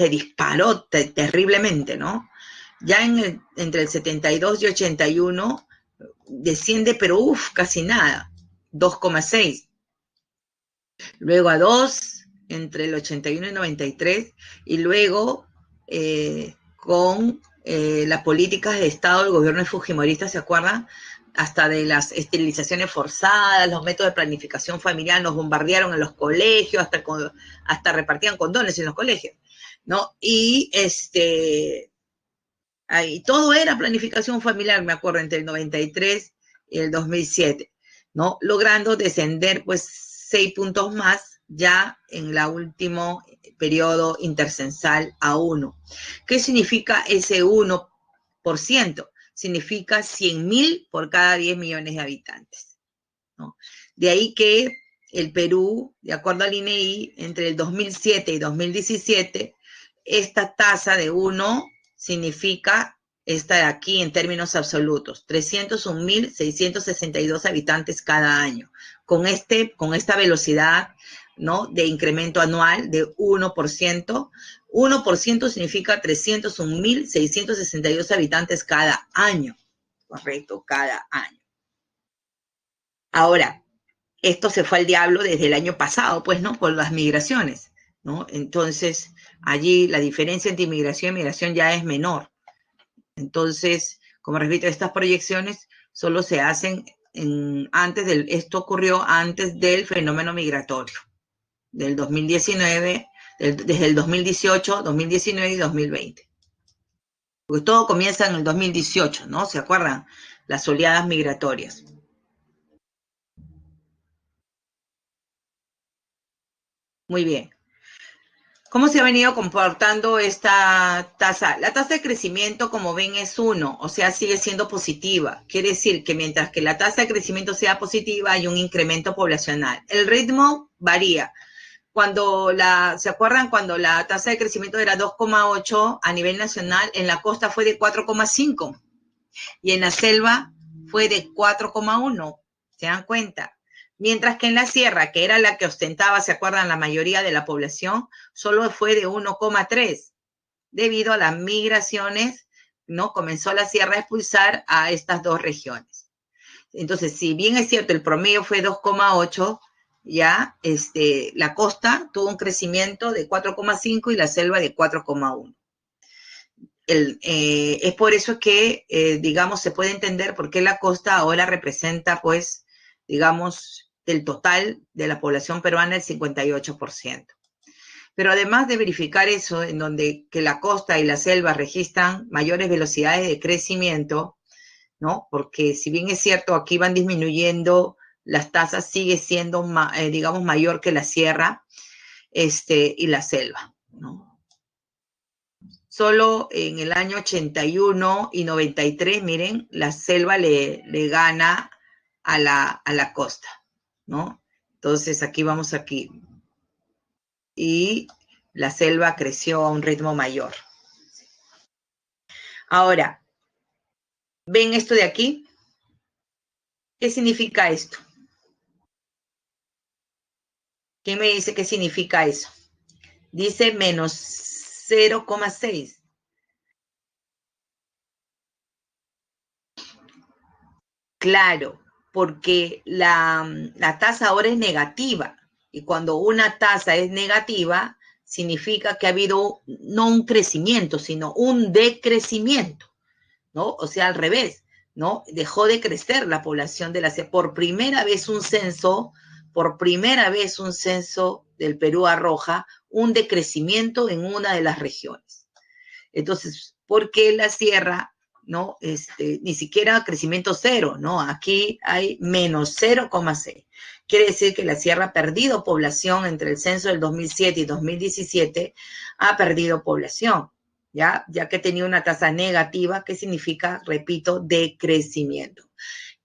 disparó terriblemente, ¿no? Ya entre el 72 y 81 desciende, pero casi nada, 2,6. Luego a 2 entre el 81 y 93, y luego con las políticas de Estado del gobierno fujimorista, ¿se acuerdan? Hasta de las esterilizaciones forzadas, los métodos de planificación familiar, nos bombardearon en los colegios, hasta repartían condones en los colegios, ¿no? Y ahí, todo era planificación familiar, me acuerdo, entre el 93 y el 2007, ¿no? Logrando descender, pues, 6 puntos más ya en el último periodo intercensal a 1. ¿Qué significa ese 1%? Significa 100.000 por cada 10 millones de habitantes, ¿no? De ahí que el Perú, de acuerdo al INEI, entre el 2007 y 2017, esta tasa de 1 significa esta de aquí en términos absolutos, 301.662 habitantes cada año, con esta velocidad, ¿no?, de incremento anual de 1%. 1% significa 301.662 habitantes cada año, correcto, cada año. Ahora, esto se fue al diablo desde el año pasado, pues, ¿no?, por las migraciones, ¿no? Entonces, allí la diferencia entre inmigración y migración ya es menor. Entonces, como repito, estas proyecciones solo se hacen esto ocurrió antes del fenómeno migratorio, del 2019, desde el 2018, 2019 y 2020. Porque todo comienza en el 2018, ¿no? ¿Se acuerdan? Las oleadas migratorias. Muy bien. ¿Cómo se ha venido comportando esta tasa? La tasa de crecimiento, como ven, es 1, o sea, sigue siendo positiva. Quiere decir que mientras que la tasa de crecimiento sea positiva, hay un incremento poblacional. El ritmo varía. ¿Se acuerdan cuando la tasa de crecimiento era 2,8 a nivel nacional? En la costa fue de 4,5 y en la selva fue de 4,1. ¿Se dan cuenta? Mientras que en la sierra, que era la que ostentaba, ¿se acuerdan?, la mayoría de la población, solo fue de 1,3. Debido a las migraciones, ¿no?, comenzó la sierra a expulsar a estas dos regiones. Entonces, si bien es cierto, el promedio fue 2,8, ya la costa tuvo un crecimiento de 4,5 y la selva de 4,1. Es por eso que, digamos, se puede entender por qué la costa ahora representa, pues, digamos, del total de la población peruana el 58%. Pero además de verificar eso, en donde que la costa y la selva registran mayores velocidades de crecimiento, ¿no? Porque si bien es cierto, aquí van disminuyendo, las tasas sigue siendo, digamos, mayor que la sierra y la selva, ¿no? Solo en el año 81 y 93, miren, la selva le gana a la costa, ¿no? Entonces, aquí vamos aquí. Y la selva creció a un ritmo mayor. Ahora, ¿ven esto de aquí? ¿Qué significa esto? ¿Quién me dice qué significa eso? Dice menos 0,6. Claro, porque la tasa ahora es negativa. Y cuando una tasa es negativa, significa que ha habido no un crecimiento, sino un decrecimiento, ¿no? O sea, al revés, ¿no? Dejó de crecer la población de la ciudad. Por primera vez un censo del Perú arroja un decrecimiento en una de las regiones. Entonces, ¿por qué la sierra, no? Ni siquiera crecimiento cero, ¿no? Aquí hay menos 0,6. Quiere decir que la sierra ha perdido población entre el censo del 2007 y 2017, ha perdido población, ya que tenía una tasa negativa, que significa, repito, decrecimiento.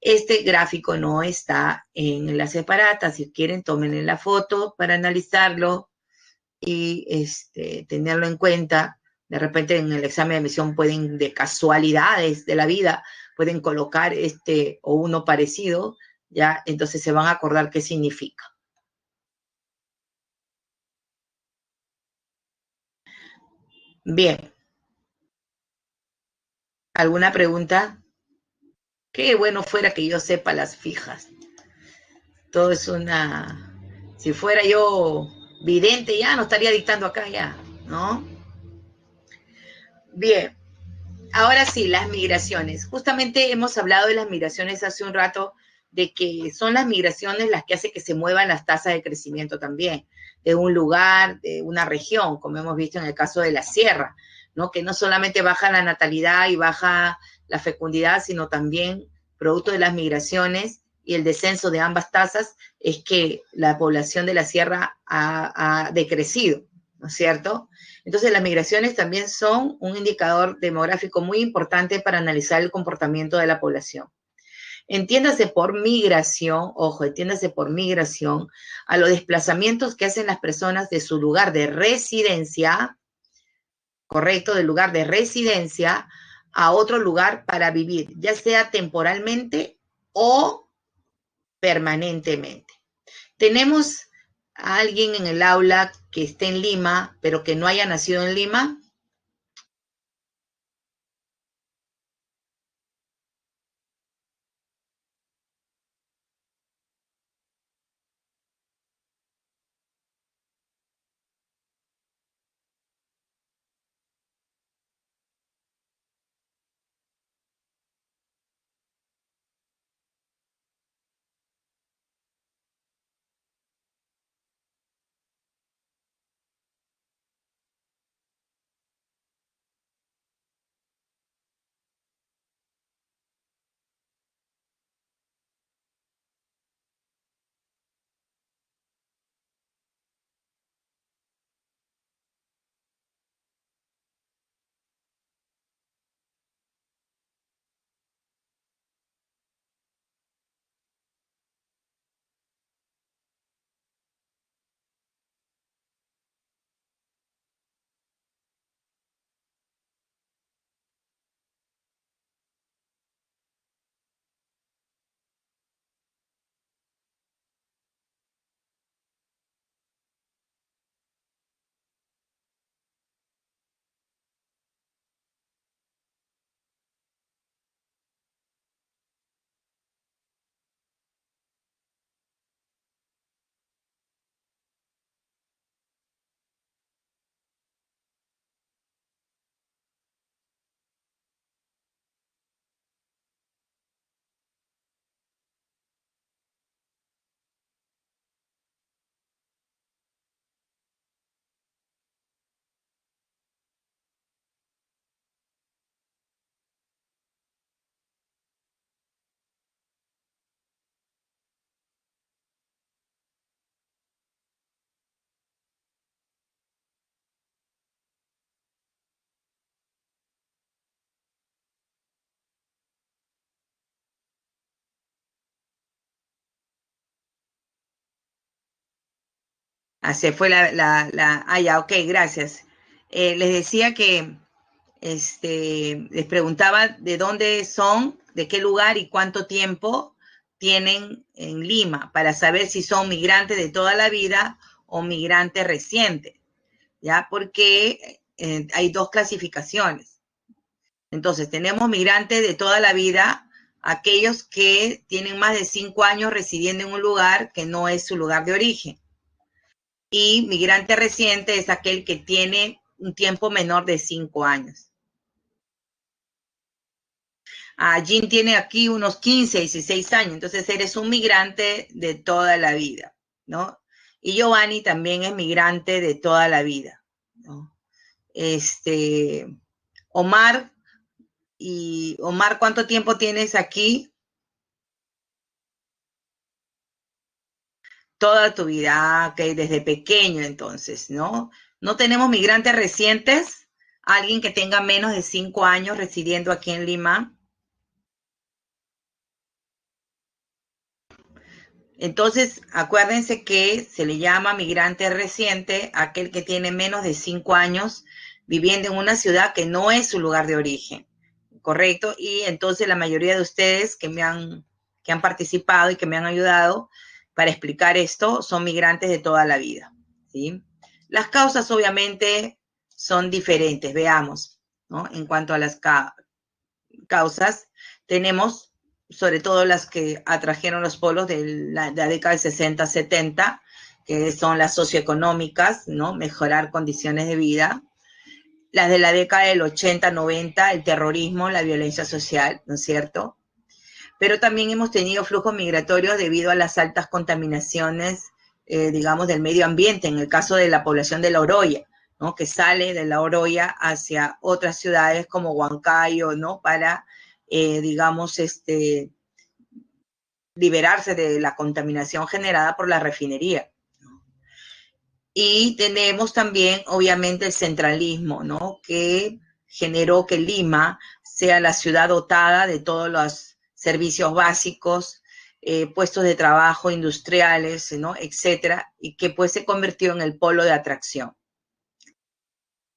Este gráfico no está en Enlace Parata. Si quieren, tómenle la foto para analizarlo y tenerlo en cuenta. De repente en el examen de admisión pueden, de casualidades de la vida, pueden colocar o uno parecido, ya, entonces se van a acordar qué significa. Bien. ¿Alguna pregunta? Qué bueno fuera que yo sepa las fijas. Todo es una... Si fuera yo vidente ya no estaría dictando acá ya, ¿no? Bien. Ahora sí, las migraciones. Justamente hemos hablado de las migraciones hace un rato, de que son las migraciones las que hacen que se muevan las tasas de crecimiento también, de un lugar, de una región, como hemos visto en el caso de la sierra, ¿no? Que no solamente baja la natalidad y baja la fecundidad, sino también, producto de las migraciones, y el descenso de ambas tasas es que la población de la sierra ha decrecido, ¿no es cierto? Entonces, las migraciones también son un indicador demográfico muy importante para analizar el comportamiento de la población. Entiéndase por migración, ojo, entiéndase por migración a los desplazamientos que hacen las personas de su lugar de residencia, correcto, del lugar de residencia a otro lugar para vivir, ya sea temporalmente o permanentemente. Tenemos a alguien en el aula que esté en Lima, pero que no haya nacido en Lima. Ah, se fue ya, ok, gracias. Les decía que les preguntaba de dónde son, de qué lugar y cuánto tiempo tienen en Lima para saber si son migrantes de toda la vida o migrantes recientes, ¿ya? Porque hay dos clasificaciones. Entonces, tenemos migrantes de toda la vida, aquellos que tienen más de 5 años residiendo en un lugar que no es su lugar de origen. Y migrante reciente es aquel que tiene un tiempo menor de 5 años. Jean tiene aquí unos 15, 16 años, entonces eres un migrante de toda la vida, ¿no? Y Giovanni también es migrante de toda la vida, ¿no? Omar, Omar, ¿cuánto tiempo tienes aquí? Toda tu vida, ok, desde pequeño entonces, ¿no? No tenemos migrantes recientes, alguien que tenga menos de 5 años residiendo aquí en Lima. Entonces, acuérdense que se le llama migrante reciente a aquel que tiene menos de 5 años viviendo en una ciudad que no es su lugar de origen, ¿correcto? Y entonces la mayoría de ustedes que han participado y que me han ayudado para explicar esto son migrantes de toda la vida, ¿sí? Las causas obviamente son diferentes, veamos, ¿no? En cuanto a las causas, tenemos sobre todo las que atrajeron los polos de la década del 60, 70, que son las socioeconómicas, ¿no? Mejorar condiciones de vida. Las de la década del 80, 90, el terrorismo, la violencia social, ¿no es cierto? Pero también hemos tenido flujos migratorios debido a las altas contaminaciones, digamos, del medio ambiente, en el caso de la población de La Oroya, ¿no? Que sale de La Oroya hacia otras ciudades como Huancayo, ¿no? Para, digamos, liberarse de la contaminación generada por la refinería. Y tenemos también, obviamente, el centralismo, ¿no? Que generó que Lima sea la ciudad dotada de todos los servicios básicos, puestos de trabajo industriales, ¿no? Etcétera, y que pues se convirtió en el polo de atracción.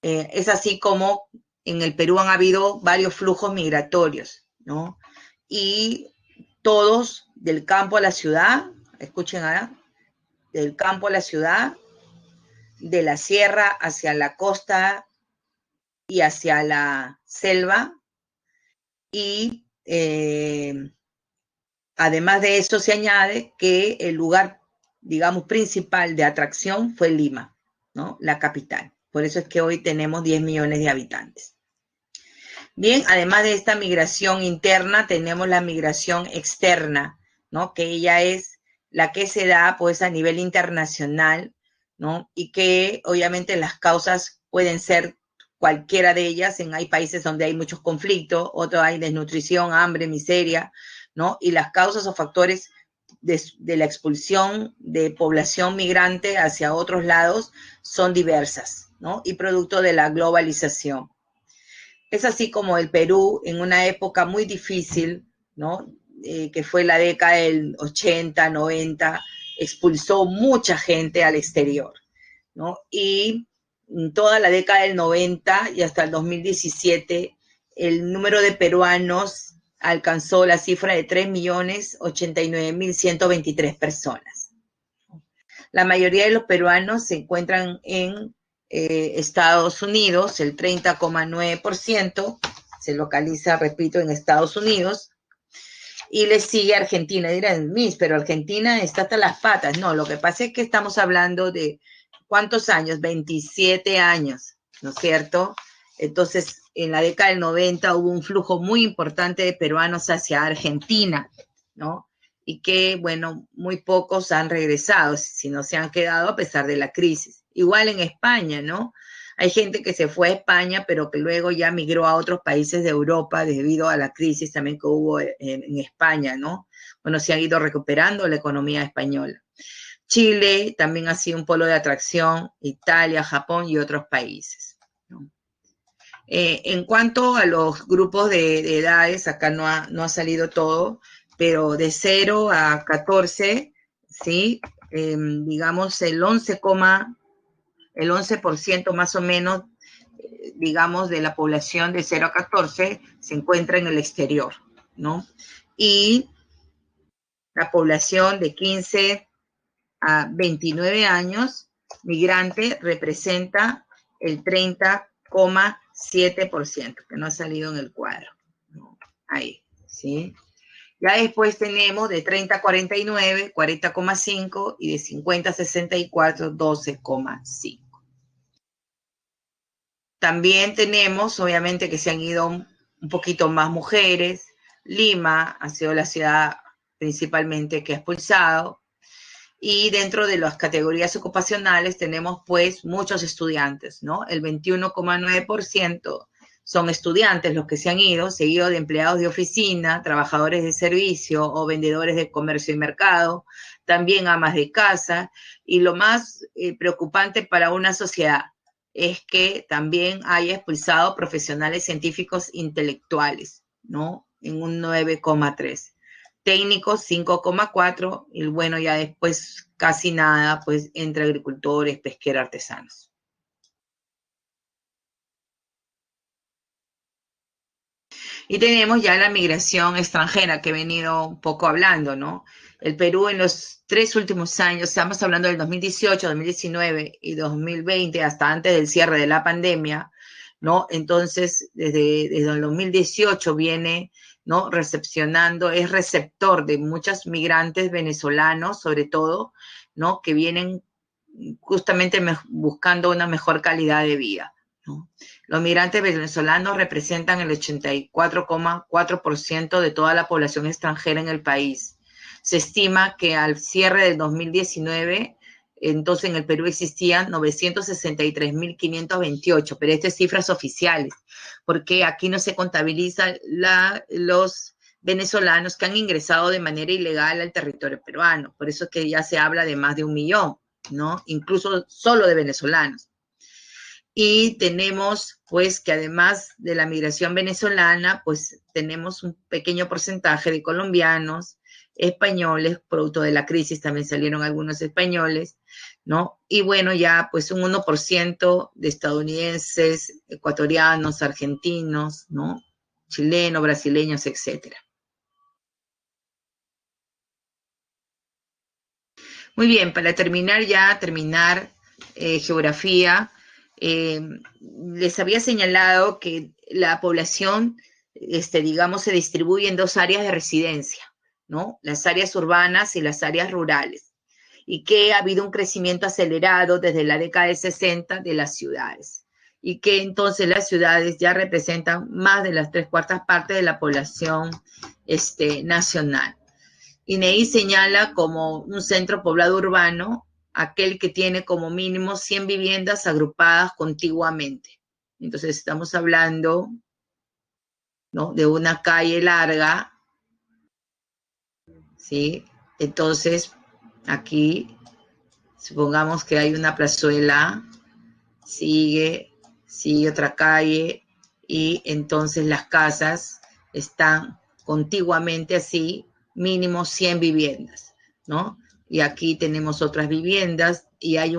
Es así como en el Perú han habido varios flujos migratorios, ¿no? Y todos del campo a la ciudad, escuchen ahora, del campo a la ciudad, de la sierra hacia la costa y hacia la selva. Y además de eso se añade que el lugar, digamos, principal de atracción fue Lima, ¿no? La capital. Por eso es que hoy tenemos 10 millones de habitantes. Bien, además de esta migración interna, tenemos la migración externa, ¿no? Que ella es la que se da, pues, a nivel internacional, ¿no? Y que, obviamente, las causas pueden ser cualquiera de ellas. Hay países donde hay muchos conflictos, otros hay desnutrición, hambre, miseria, ¿no? Y las causas o factores de la expulsión de población migrante hacia otros lados son diversas, ¿no? Y producto de la globalización. Es así como el Perú, en una época muy difícil, ¿no? Que fue la década del 80, 90, expulsó mucha gente al exterior, ¿no? Y toda la década del 90 y hasta el 2017, el número de peruanos alcanzó la cifra de 3.089.123 personas. La mayoría de los peruanos se encuentran en Estados Unidos, el 30,9% se localiza, repito, en Estados Unidos, y le sigue Argentina. Dirán, Miss, pero Argentina está hasta las patas. No, lo que pasa es que estamos hablando de ¿cuántos años? 27 años, ¿no es cierto? Entonces, en la década del 90 hubo un flujo muy importante de peruanos hacia Argentina, ¿no? Y que, bueno, muy pocos han regresado, si no se han quedado a pesar de la crisis. Igual en España, ¿no? Hay gente que se fue a España, pero que luego ya migró a otros países de Europa debido a la crisis también que hubo en España, ¿no? Bueno, se ha ido recuperando la economía española. Chile también ha sido un polo de atracción, Italia, Japón y otros países, ¿no? En cuanto a los grupos de edades, acá no ha salido todo, pero de 0 a 14, ¿sí? Digamos el 11% más o menos, digamos, de la población de 0 a 14 se encuentra en el exterior, ¿no? Y la población de 15 a 29 años, migrante, representa el 30,7%, que no ha salido en el cuadro, ¿no? Ahí, ¿sí? Ya después tenemos de 30 a 49, 40,5, y de 50 a 64, 12,5. También tenemos, obviamente, que se han ido un poquito más mujeres. Lima ha sido la ciudad principalmente que ha expulsado. Y dentro de las categorías ocupacionales tenemos pues muchos estudiantes, ¿no? El 21,9% son estudiantes los que se han ido, seguido de empleados de oficina, trabajadores de servicio o vendedores de comercio y mercado, también amas de casa. Y lo más preocupante para una sociedad es que también haya expulsado profesionales científicos intelectuales, ¿no? En un 9,3%. Técnicos 5,4%, y bueno, ya después casi nada, pues entre agricultores, pesqueros, artesanos. Y tenemos ya la migración extranjera que he venido un poco hablando, ¿no? El Perú en los 3 últimos años, estamos hablando del 2018, 2019 y 2020, hasta antes del cierre de la pandemia, ¿no? Entonces, desde el 2018 viene, ¿no? Recepcionando, es receptor de muchos migrantes venezolanos, sobre todo, ¿no? Que vienen justamente buscando una mejor calidad de vida, ¿no? Los migrantes venezolanos representan el 84,4% de toda la población extranjera en el país. Se estima que al cierre del 2019, entonces en el Perú existían 963.528, pero estas cifras oficiales, porque aquí no se contabilizan los venezolanos que han ingresado de manera ilegal al territorio peruano. Por eso es que ya se habla de más de 1 millón, ¿no? Incluso solo de venezolanos. Y tenemos, pues, que además de la migración venezolana, pues, tenemos un pequeño porcentaje de colombianos, españoles, producto de la crisis también salieron algunos españoles, ¿no? Y bueno, ya, pues, un 1% de estadounidenses, ecuatorianos, argentinos, ¿no? Chilenos, brasileños, etcétera. Muy bien, para terminar geografía, les había señalado que la población, digamos, se distribuye en 2 áreas de residencia, ¿no? Las áreas urbanas y las áreas rurales, y que ha habido un crecimiento acelerado desde la década de 60 de las ciudades, y que entonces las ciudades ya representan más de las 3/4 partes de la población nacional. INEI señala como un centro poblado urbano aquel que tiene como mínimo 100 viviendas agrupadas contiguamente. Entonces estamos hablando, ¿no?, de una calle larga, ¿sí? Entonces, aquí, supongamos que hay una plazuela, sigue otra calle, y entonces las casas están contiguamente así, mínimo 100 viviendas, ¿no? Y aquí tenemos otras viviendas, y hay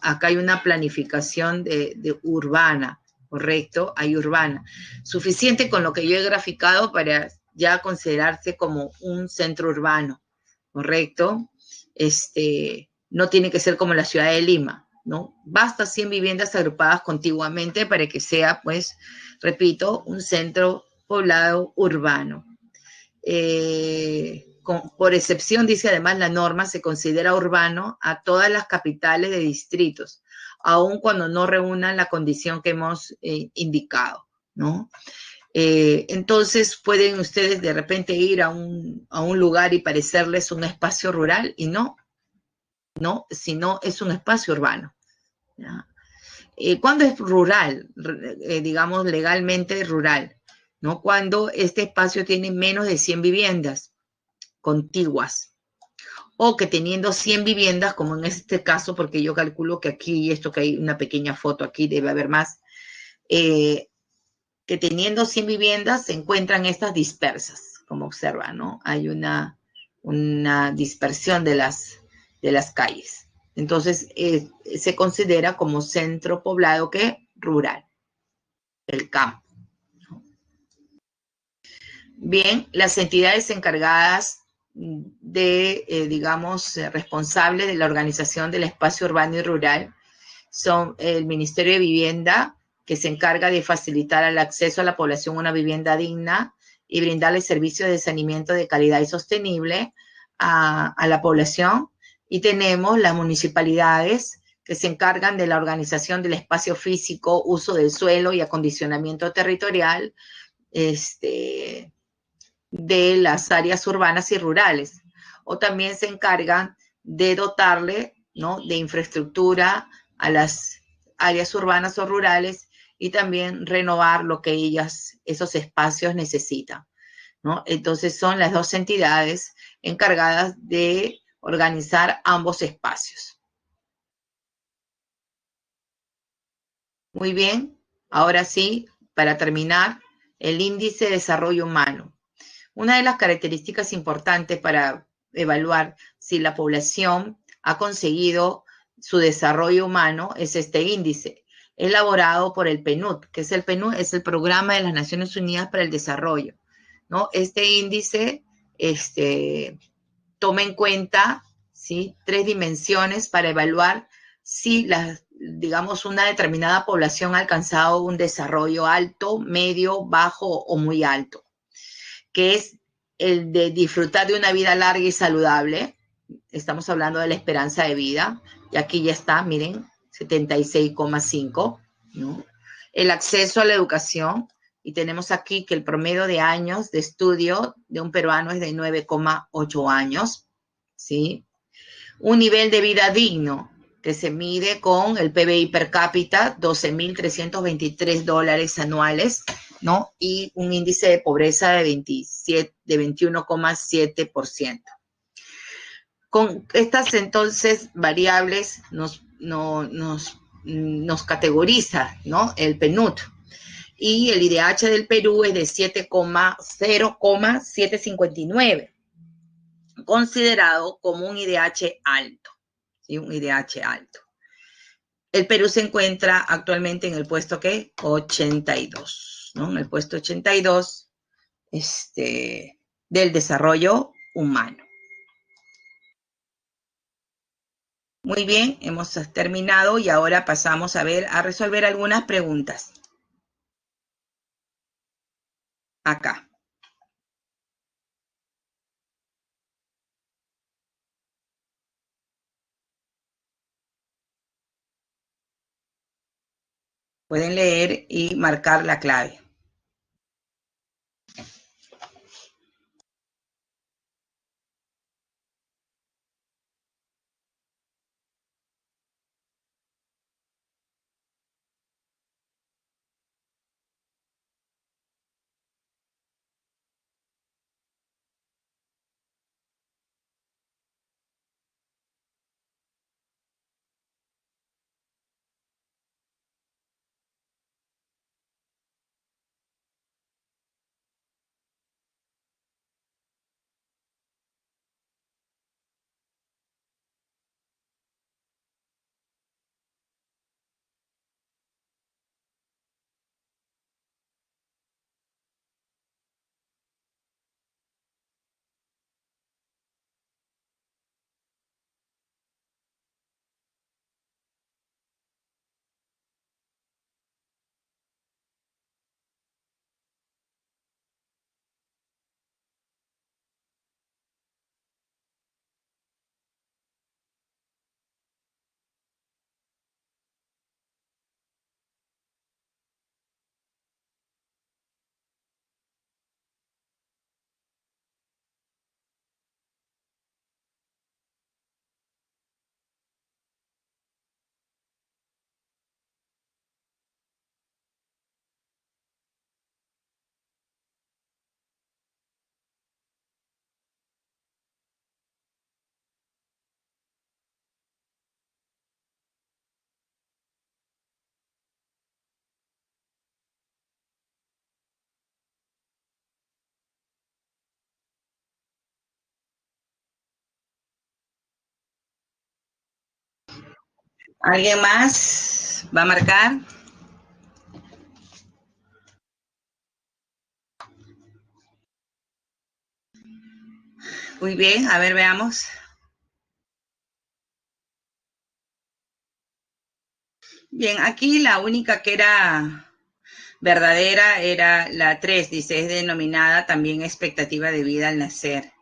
acá hay una planificación de urbana, ¿correcto? Hay urbana. Suficiente con lo que yo he graficado para ya considerarse como un centro urbano, ¿correcto? No tiene que ser como la ciudad de Lima, ¿no? Basta 100 viviendas agrupadas contiguamente para que sea, pues, repito, un centro poblado urbano. Por excepción, dice además la norma, se considera urbano a todas las capitales de distritos, aun cuando no reúnan la condición que hemos indicado, ¿no? Entonces pueden ustedes de repente ir a un lugar y parecerles un espacio rural, y no, sino es un espacio urbano, ¿ya? ¿Cuándo es rural? Digamos, legalmente rural, ¿no? Cuando este espacio tiene menos de 100 viviendas contiguas, o que teniendo 100 viviendas, como en este caso, porque yo calculo que aquí, esto que hay una pequeña foto aquí, debe haber más, que teniendo 100 viviendas se encuentran estas dispersas, como observan, ¿no? Hay una dispersión de las calles. Entonces, se considera como centro poblado rural, el campo. Bien, las entidades encargadas digamos, responsables de la organización del espacio urbano y rural son el Ministerio de Vivienda, que se encarga de facilitar el acceso a la población a una vivienda digna y brindarle servicios de saneamiento de calidad y sostenible a la población. Y tenemos las municipalidades, que se encargan de la organización del espacio físico, uso del suelo y acondicionamiento territorial de las áreas urbanas y rurales. O también se encargan de dotarle, ¿no?, de infraestructura a las áreas urbanas o rurales, y también renovar lo que esos espacios necesitan, ¿no? Entonces son las 2 entidades encargadas de organizar ambos espacios. Muy bien, ahora sí, para terminar, el índice de desarrollo humano. Una de las características importantes para evaluar si la población ha conseguido su desarrollo humano es este índice, elaborado por el PNUD, que es el PNUD, es el Programa de las Naciones Unidas para el Desarrollo, ¿no? Este índice toma en cuenta, ¿sí?, 3 dimensiones para evaluar si digamos, una determinada población ha alcanzado un desarrollo alto, medio, bajo o muy alto, que es el de disfrutar de una vida larga y saludable. Estamos hablando de la esperanza de vida, y aquí ya está, miren, 76,5, ¿no? El acceso a la educación, y tenemos aquí que el promedio de años de estudio de un peruano es de 9,8 años, ¿sí? Un nivel de vida digno, que se mide con el PBI per cápita, $12,323 anuales, ¿no? Y un índice de pobreza de 21,7%. Con estas entonces variables nos categoriza, ¿no? El PNUD. Y el IDH del Perú es de 0,759, considerado como un IDH alto, ¿sí? Un IDH alto. El Perú se encuentra actualmente en el puesto, ¿qué? 82, ¿no? En el puesto 82 del desarrollo humano. Muy bien, hemos terminado y ahora pasamos a resolver algunas preguntas. Acá. Pueden leer y marcar la clave. ¿Alguien más va a marcar? Muy bien, a ver, veamos. Bien, aquí la única que era verdadera era la 3, dice, es denominada también expectativa de vida al nacer,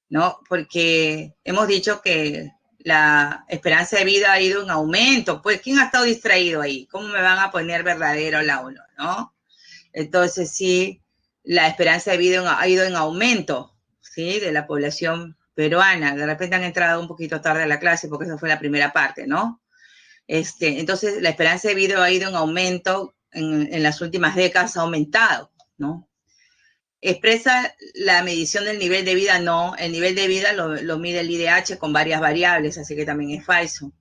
¿no? Porque hemos dicho que la esperanza de vida ha ido en aumento, pues ¿quién ha estado distraído ahí? ¿Cómo me van a poner verdadero la 1, no? Entonces sí, la esperanza de vida ha ido en aumento, ¿sí? De la población peruana. De repente han entrado un poquito tarde a la clase porque esa fue la primera parte, ¿no? Entonces, la esperanza de vida ha ido en aumento en las últimas décadas, ha aumentado, ¿no? ¿Expresa la medición del nivel de vida? No, el nivel de vida lo mide el IDH con varias variables, así que también es falso.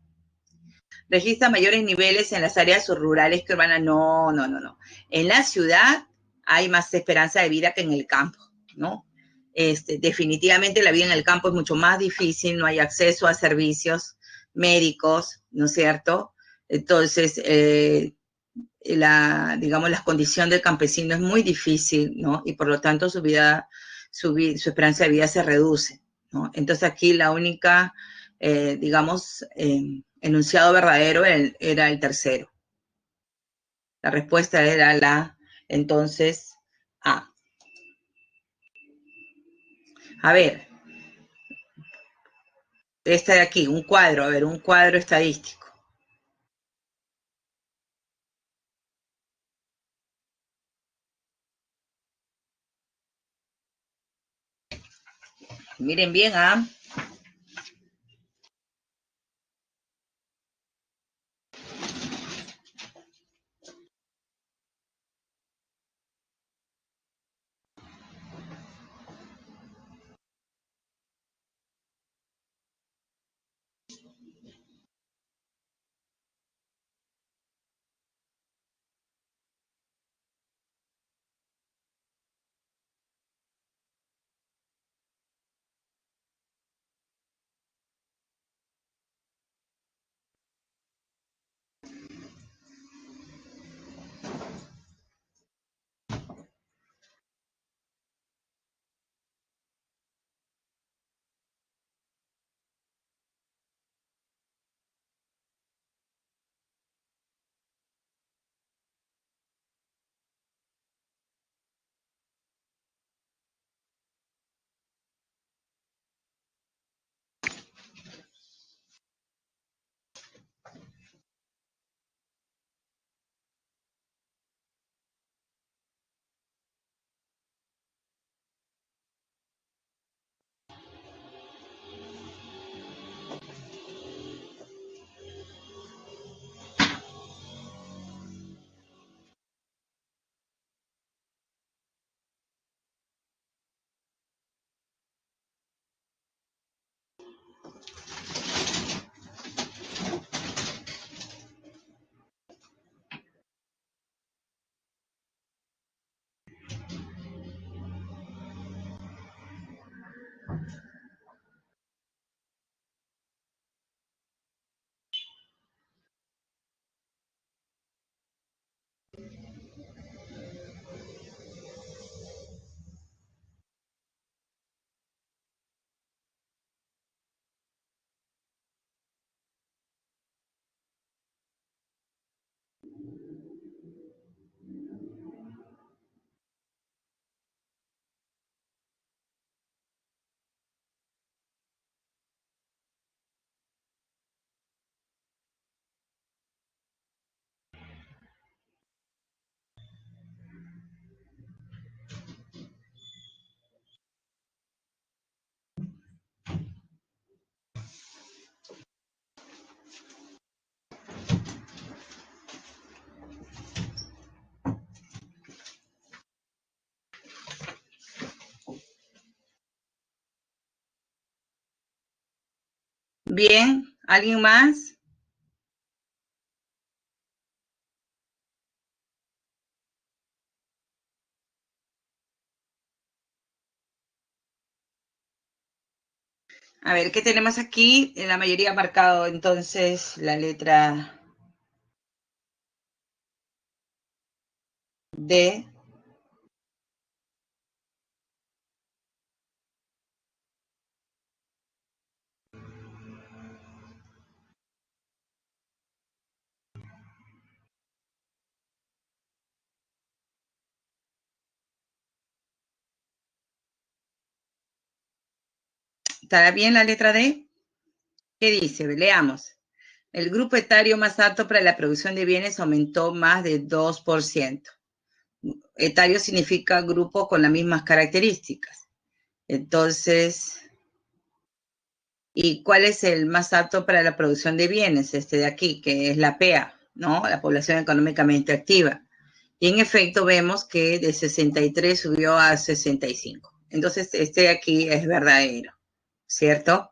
¿Registra mayores niveles en las áreas rurales que urbanas? No, no, no, no. En la ciudad hay más esperanza de vida que en el campo, ¿no? Definitivamente la vida en el campo es mucho más difícil, no hay acceso a servicios médicos, ¿no es cierto? Entonces, digamos, la condición del campesino es muy difícil, ¿no? Y por lo tanto su esperanza de vida se reduce, ¿no? Entonces aquí la única, digamos, enunciado verdadero era el tercero. La respuesta era entonces, A. A ver, esta de aquí, un cuadro, a ver, un cuadro estadístico. Miren bien, ¿ah? Bien, ¿alguien más? A ver, ¿qué tenemos aquí? En la mayoría ha marcado entonces la letra D. ¿Estará bien la letra D? ¿Qué dice? Leamos. El grupo etario más apto para la producción de bienes aumentó más de 2%. Etario significa grupo con las mismas características. Entonces, ¿y cuál es el más apto para la producción de bienes? Este de aquí, que es la PEA, ¿no? La población económicamente activa. Y en efecto vemos que de 63 subió a 65. Entonces, este de aquí es verdadero, ¿cierto?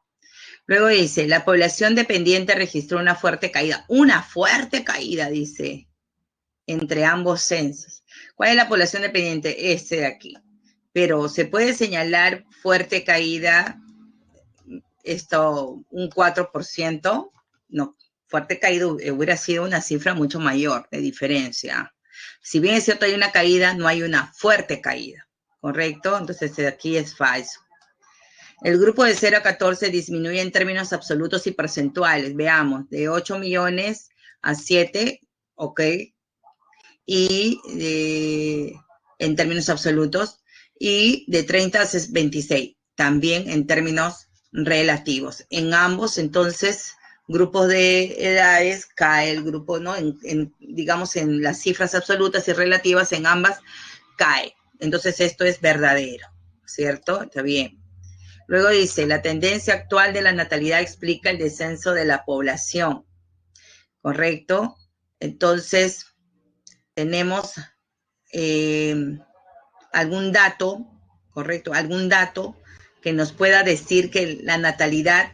Luego dice, la población dependiente registró una fuerte caída, dice, entre ambos censos. ¿Cuál es la población dependiente? Este de aquí. Pero se puede señalar fuerte caída, un 4%. No, fuerte caída hubiera sido una cifra mucho mayor de diferencia. Si bien es cierto hay una caída, no hay una fuerte caída, ¿correcto? Entonces este de aquí es falso. El grupo de 0 a 14 disminuye en términos absolutos y porcentuales. Veamos, de 8 millones a 7, ok, y en términos absolutos, y de 30 a 26, también en términos relativos. En ambos, entonces, grupos de edades cae el grupo, ¿no? Digamos, en las cifras absolutas y relativas, en ambas cae. Entonces, esto es verdadero, ¿cierto? Está bien. Luego dice, la tendencia actual de la natalidad explica el descenso de la población, ¿correcto? Entonces, tenemos algún dato, ¿correcto? Algún dato que nos pueda decir que la natalidad,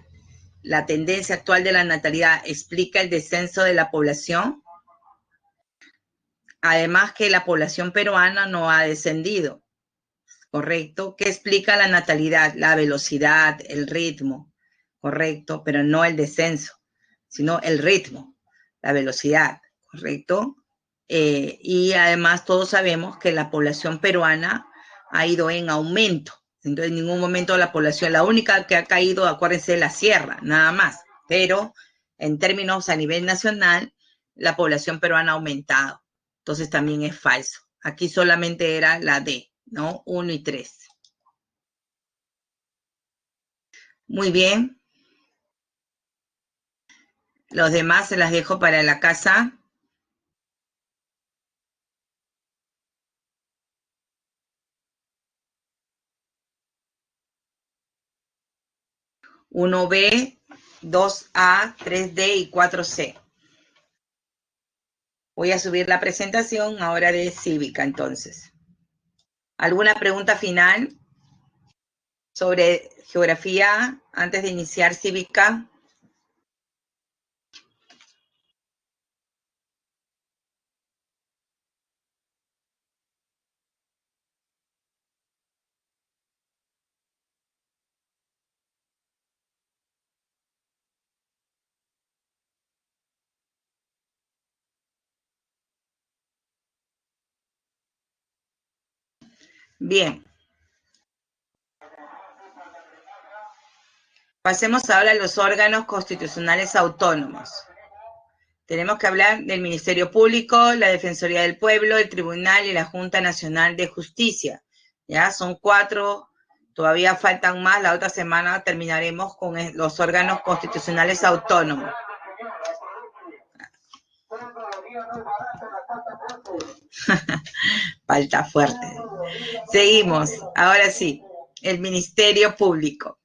la tendencia actual de la natalidad explica el descenso de la población. Además que la población peruana no ha descendido, ¿correcto? ¿Qué explica la natalidad? La velocidad, el ritmo, ¿correcto? Pero no el descenso, sino el ritmo, la velocidad, ¿correcto? Y además todos sabemos que la población peruana ha ido en aumento. Entonces, en ningún momento la población, la única que ha caído, acuérdense, es la sierra, nada más. Pero en términos a nivel nacional, la población peruana ha aumentado. Entonces también es falso. Aquí solamente era la D, ¿no? 1 y 3. Muy bien. Los demás se las dejo para la casa. 1B, 2A, 3D y 4C. Voy a subir la presentación ahora de cívica, entonces. ¿Alguna pregunta final sobre geografía antes de iniciar cívica? Bien. Pasemos ahora a los órganos constitucionales autónomos. Tenemos que hablar del Ministerio Público, la Defensoría del Pueblo, el Tribunal y la Junta Nacional de Justicia. Ya son 4, todavía faltan más. La otra semana terminaremos con los órganos constitucionales autónomos. Falta fuerte. Seguimos. Ahora sí, el Ministerio Público.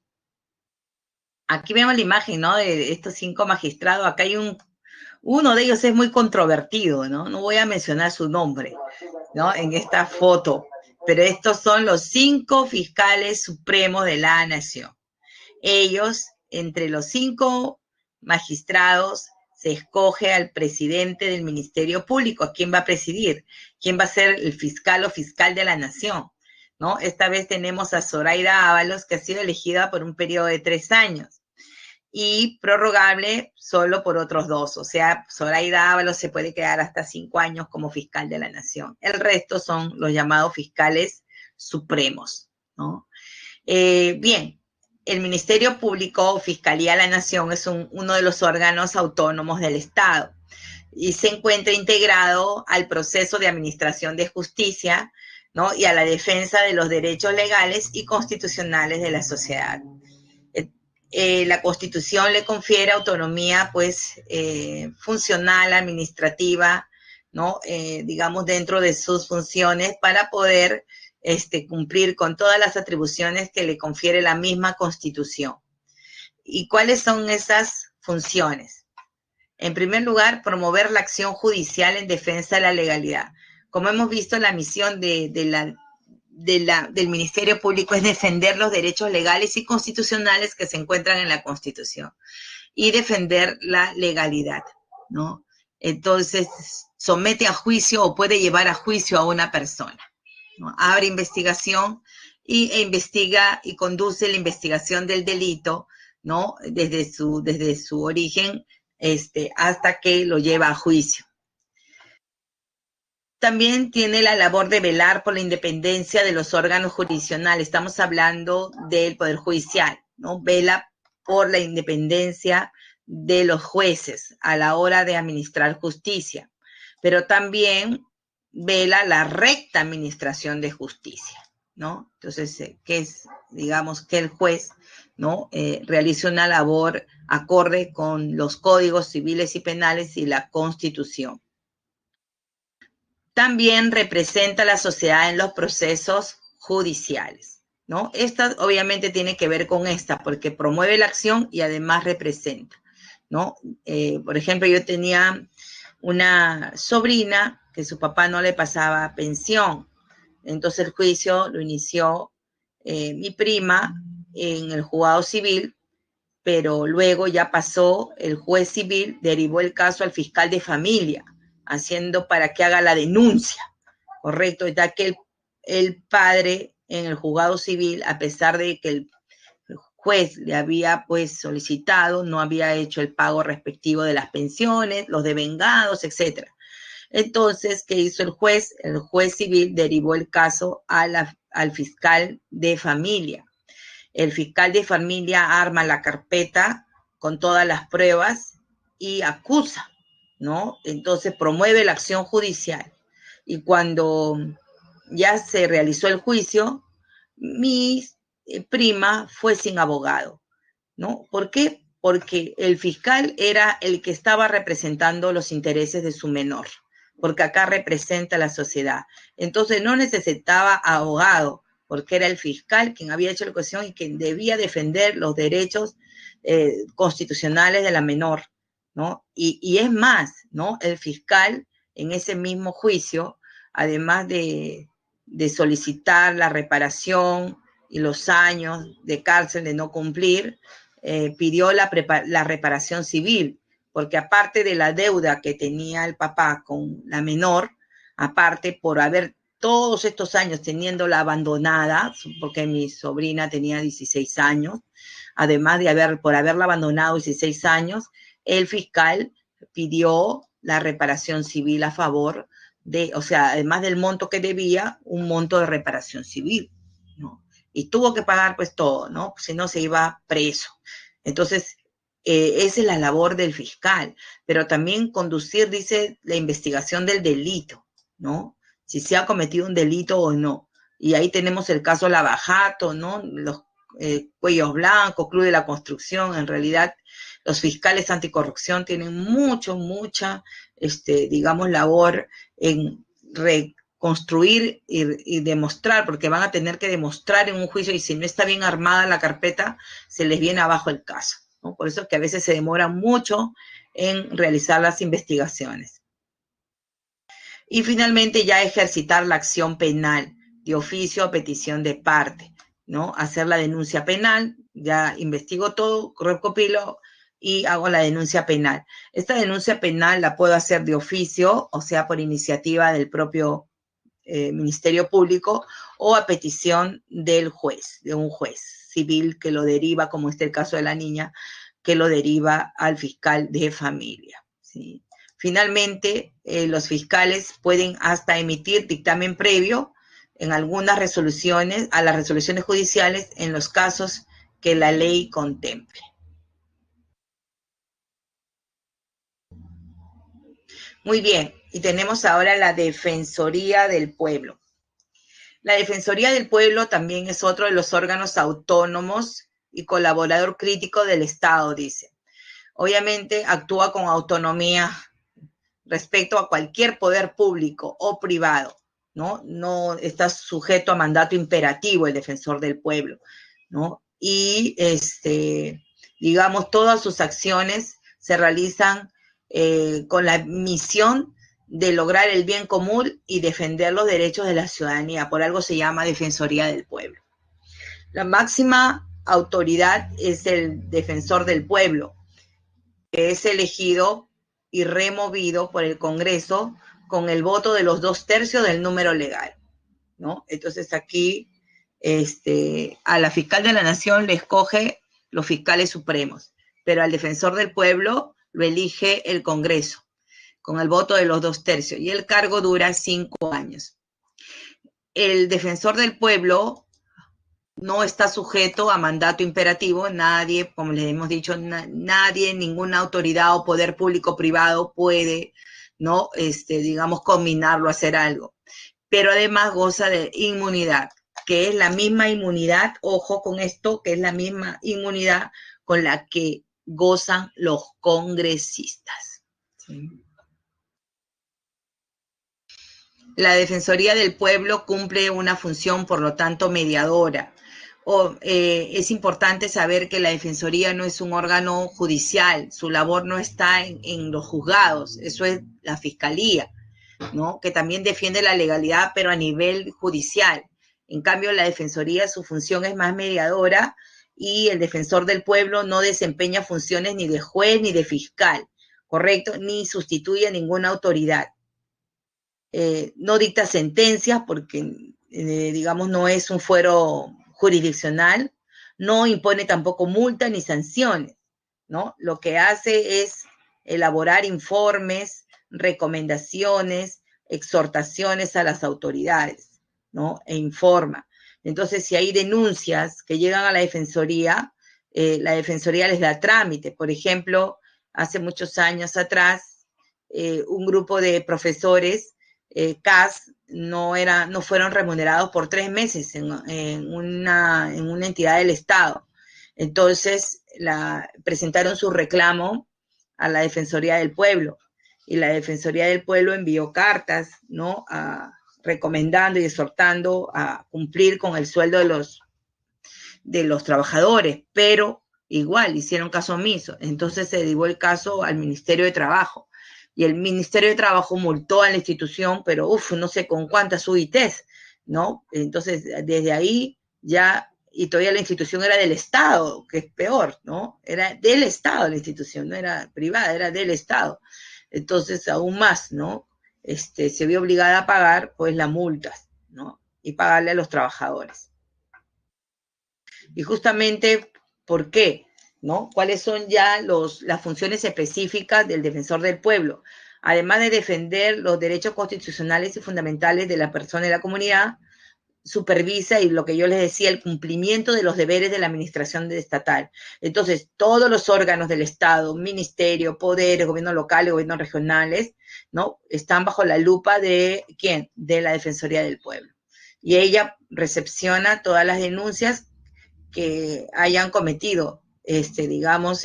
Aquí vemos la imagen, ¿no? De estos 5 magistrados. Acá hay uno de ellos es muy controvertido, ¿no? No voy a mencionar su nombre, ¿no? En esta foto. Pero estos son los 5 fiscales supremos de la nación. Ellos entre los 5 magistrados se escoge al presidente del Ministerio Público, a quién va a presidir, quién va a ser el fiscal o fiscal de la nación, ¿no? Esta vez tenemos a Zoraida Ábalos, que ha sido elegida por un periodo de 3 años y prorrogable solo por otros 2. O sea, Zoraida Ábalos se puede quedar hasta 5 años como fiscal de la nación. El resto son los llamados fiscales supremos, ¿no? Bien, el Ministerio Público, Fiscalía de la Nación, es uno de los órganos autónomos del Estado y se encuentra integrado al proceso de administración de justicia, ¿no? Y a la defensa de los derechos legales y constitucionales de la sociedad. La Constitución le confiere autonomía, pues, funcional, administrativa, ¿no? Digamos, dentro de sus funciones para poder cumplir con todas las atribuciones que le confiere la misma Constitución. ¿Y cuáles son esas funciones? En primer lugar, promover la acción judicial en defensa de la legalidad. Como hemos visto, la misión del Ministerio Público es defender los derechos legales y constitucionales que se encuentran en la Constitución y defender la legalidad, ¿no? Entonces, somete a juicio o puede llevar a juicio a una persona, ¿no? Abre investigación e investiga y conduce la investigación del delito, ¿no? Desde su origen hasta que lo lleva a juicio. También tiene la labor de velar por la independencia de los órganos jurisdiccionales. Estamos hablando del Poder Judicial, ¿no? Vela por la independencia de los jueces a la hora de administrar justicia, pero también vela la recta administración de justicia, ¿no? Entonces, que es, digamos, que el juez, ¿no? Realice una labor acorde con los códigos civiles y penales y la Constitución. También representa a la sociedad en los procesos judiciales, ¿no? Esta obviamente tiene que ver con esta, porque promueve la acción y además representa, ¿no? Por ejemplo, yo tenía una sobrina que su papá no le pasaba pensión, entonces el juicio lo inició mi prima en el juzgado civil, pero luego ya pasó, el juez civil derivó el caso al fiscal de familia, haciendo para que haga la denuncia, ¿correcto? Ya que el padre en el juzgado civil, a pesar de que el juez le había pues solicitado, no había hecho el pago respectivo de las pensiones, los devengados, etc. Entonces, ¿qué hizo el juez? El juez civil derivó el caso al fiscal de familia. El fiscal de familia arma la carpeta con todas las pruebas y acusa, ¿no? Entonces promueve la acción judicial. Y cuando ya se realizó el juicio, mi prima fue sin abogado, ¿no? ¿Por qué? Porque el fiscal era el que estaba representando los intereses de su menor, porque acá representa a la sociedad. Entonces no necesitaba abogado, porque era el fiscal quien había hecho la acusación y quien debía defender los derechos constitucionales de la menor, ¿no? Y es más, ¿no? El fiscal en ese mismo juicio, además de solicitar la reparación y los años de cárcel de no cumplir, pidió la reparación civil, porque aparte de la deuda que tenía el papá con la menor, aparte por haber todos estos años teniéndola abandonada, porque mi sobrina tenía 16 años, además de por haberla abandonado 16 años, el fiscal pidió la reparación civil a favor de, o sea, además del monto que debía, un monto de reparación civil, ¿no? Y tuvo que pagar pues todo, ¿no? Si no se iba preso. Entonces, esa es la labor del fiscal, pero también conducir, dice, la investigación del delito, ¿no? Si se ha cometido un delito o no. Y ahí tenemos el caso Lavajato, ¿no? Los Cuellos Blancos, Club de la Construcción. En realidad, los fiscales anticorrupción tienen mucha, digamos, labor en reconstruir y demostrar, porque van a tener que demostrar en un juicio, y si no está bien armada la carpeta, se les viene abajo el caso, ¿no? Por eso es que a veces se demora mucho en realizar las investigaciones. Y finalmente ya ejercitar la acción penal de oficio a petición de parte, ¿no? Hacer la denuncia penal ya investigo todo, recopilo y hago la denuncia penal. Esta denuncia penal la puedo hacer de oficio, o sea, por iniciativa del propio Ministerio Público o a petición del juez, de un juez civil que lo deriva, como este el caso de la niña, que lo deriva al fiscal de familia. ¿Sí? Finalmente, los fiscales pueden hasta emitir dictamen previo en algunas resoluciones, a las resoluciones judiciales en los casos que la ley contemple. Muy bien, y tenemos ahora la Defensoría del Pueblo. La Defensoría del Pueblo también es otro de los órganos autónomos y colaborador crítico del Estado, dice. Obviamente actúa con autonomía respecto a cualquier poder público o privado, ¿no? No está sujeto a mandato imperativo el defensor del pueblo, ¿no? Y, digamos, todas sus acciones se realizan con la misión de lograr el bien común y defender los derechos de la ciudadanía. Por algo se llama Defensoría del Pueblo. La máxima autoridad es el defensor del pueblo, que es elegido y removido por el Congreso con el voto de los 2/3 del número legal, ¿no? Entonces aquí a la fiscal de la Nación le escoge los fiscales supremos, pero al defensor del pueblo lo elige el Congreso con el voto de los 2/3 y el cargo dura 5 años. El defensor del pueblo no está sujeto a mandato imperativo, nadie, como les hemos dicho, nadie, ninguna autoridad o poder público privado puede, ¿no? Digamos, combinarlo a hacer algo. Pero además goza de inmunidad, que es la misma inmunidad, ojo con esto, que es la misma inmunidad con la que gozan los congresistas. ¿Sí? La Defensoría del Pueblo cumple una función, por lo tanto, mediadora. Es importante saber que la Defensoría no es un órgano judicial, su labor no está en los juzgados, eso es la Fiscalía, ¿no? Que también defiende la legalidad, pero a nivel judicial. En cambio, la Defensoría, su función es más mediadora y el defensor del pueblo no desempeña funciones ni de juez ni de fiscal, ¿correcto? Ni sustituye a ninguna autoridad. No dicta sentencias porque, digamos, no es un fuero jurisdiccional, no impone tampoco multa ni sanciones, ¿no? Lo que hace es elaborar informes, recomendaciones, exhortaciones a las autoridades, ¿no? E informa. Entonces, si hay denuncias que llegan a la Defensoría les da trámite. Por ejemplo, hace muchos años atrás, un grupo de profesores CAS no fueron remunerados por 3 meses en una entidad del Estado. Entonces, presentaron su reclamo a la Defensoría del Pueblo y la Defensoría del Pueblo envió cartas, ¿no? Recomendando y exhortando a cumplir con el sueldo de los trabajadores, pero igual hicieron caso omiso. Entonces se derivó el caso al Ministerio de Trabajo. Y el Ministerio de Trabajo multó a la institución, pero no sé con cuántas UITs, ¿no? Entonces, desde ahí ya, y todavía la institución era del Estado, que es peor, ¿no? Era del Estado la institución, no era privada, era del Estado. Entonces, aún más, ¿no? Se vio obligada a pagar, pues, las multas, ¿no? Y pagarle a los trabajadores. Y justamente, ¿por qué? ¿No? ¿Cuáles son ya las funciones específicas del defensor del pueblo? Además de defender los derechos constitucionales y fundamentales de la persona y la comunidad, supervisa, y lo que yo les decía, el cumplimiento de los deberes de la administración estatal. Entonces, todos los órganos del Estado, ministerio, poderes, gobiernos locales, gobiernos regionales, ¿no? Están bajo la lupa de ¿quién? De la Defensoría del Pueblo. Y ella recepciona todas las denuncias que hayan cometido, digamos,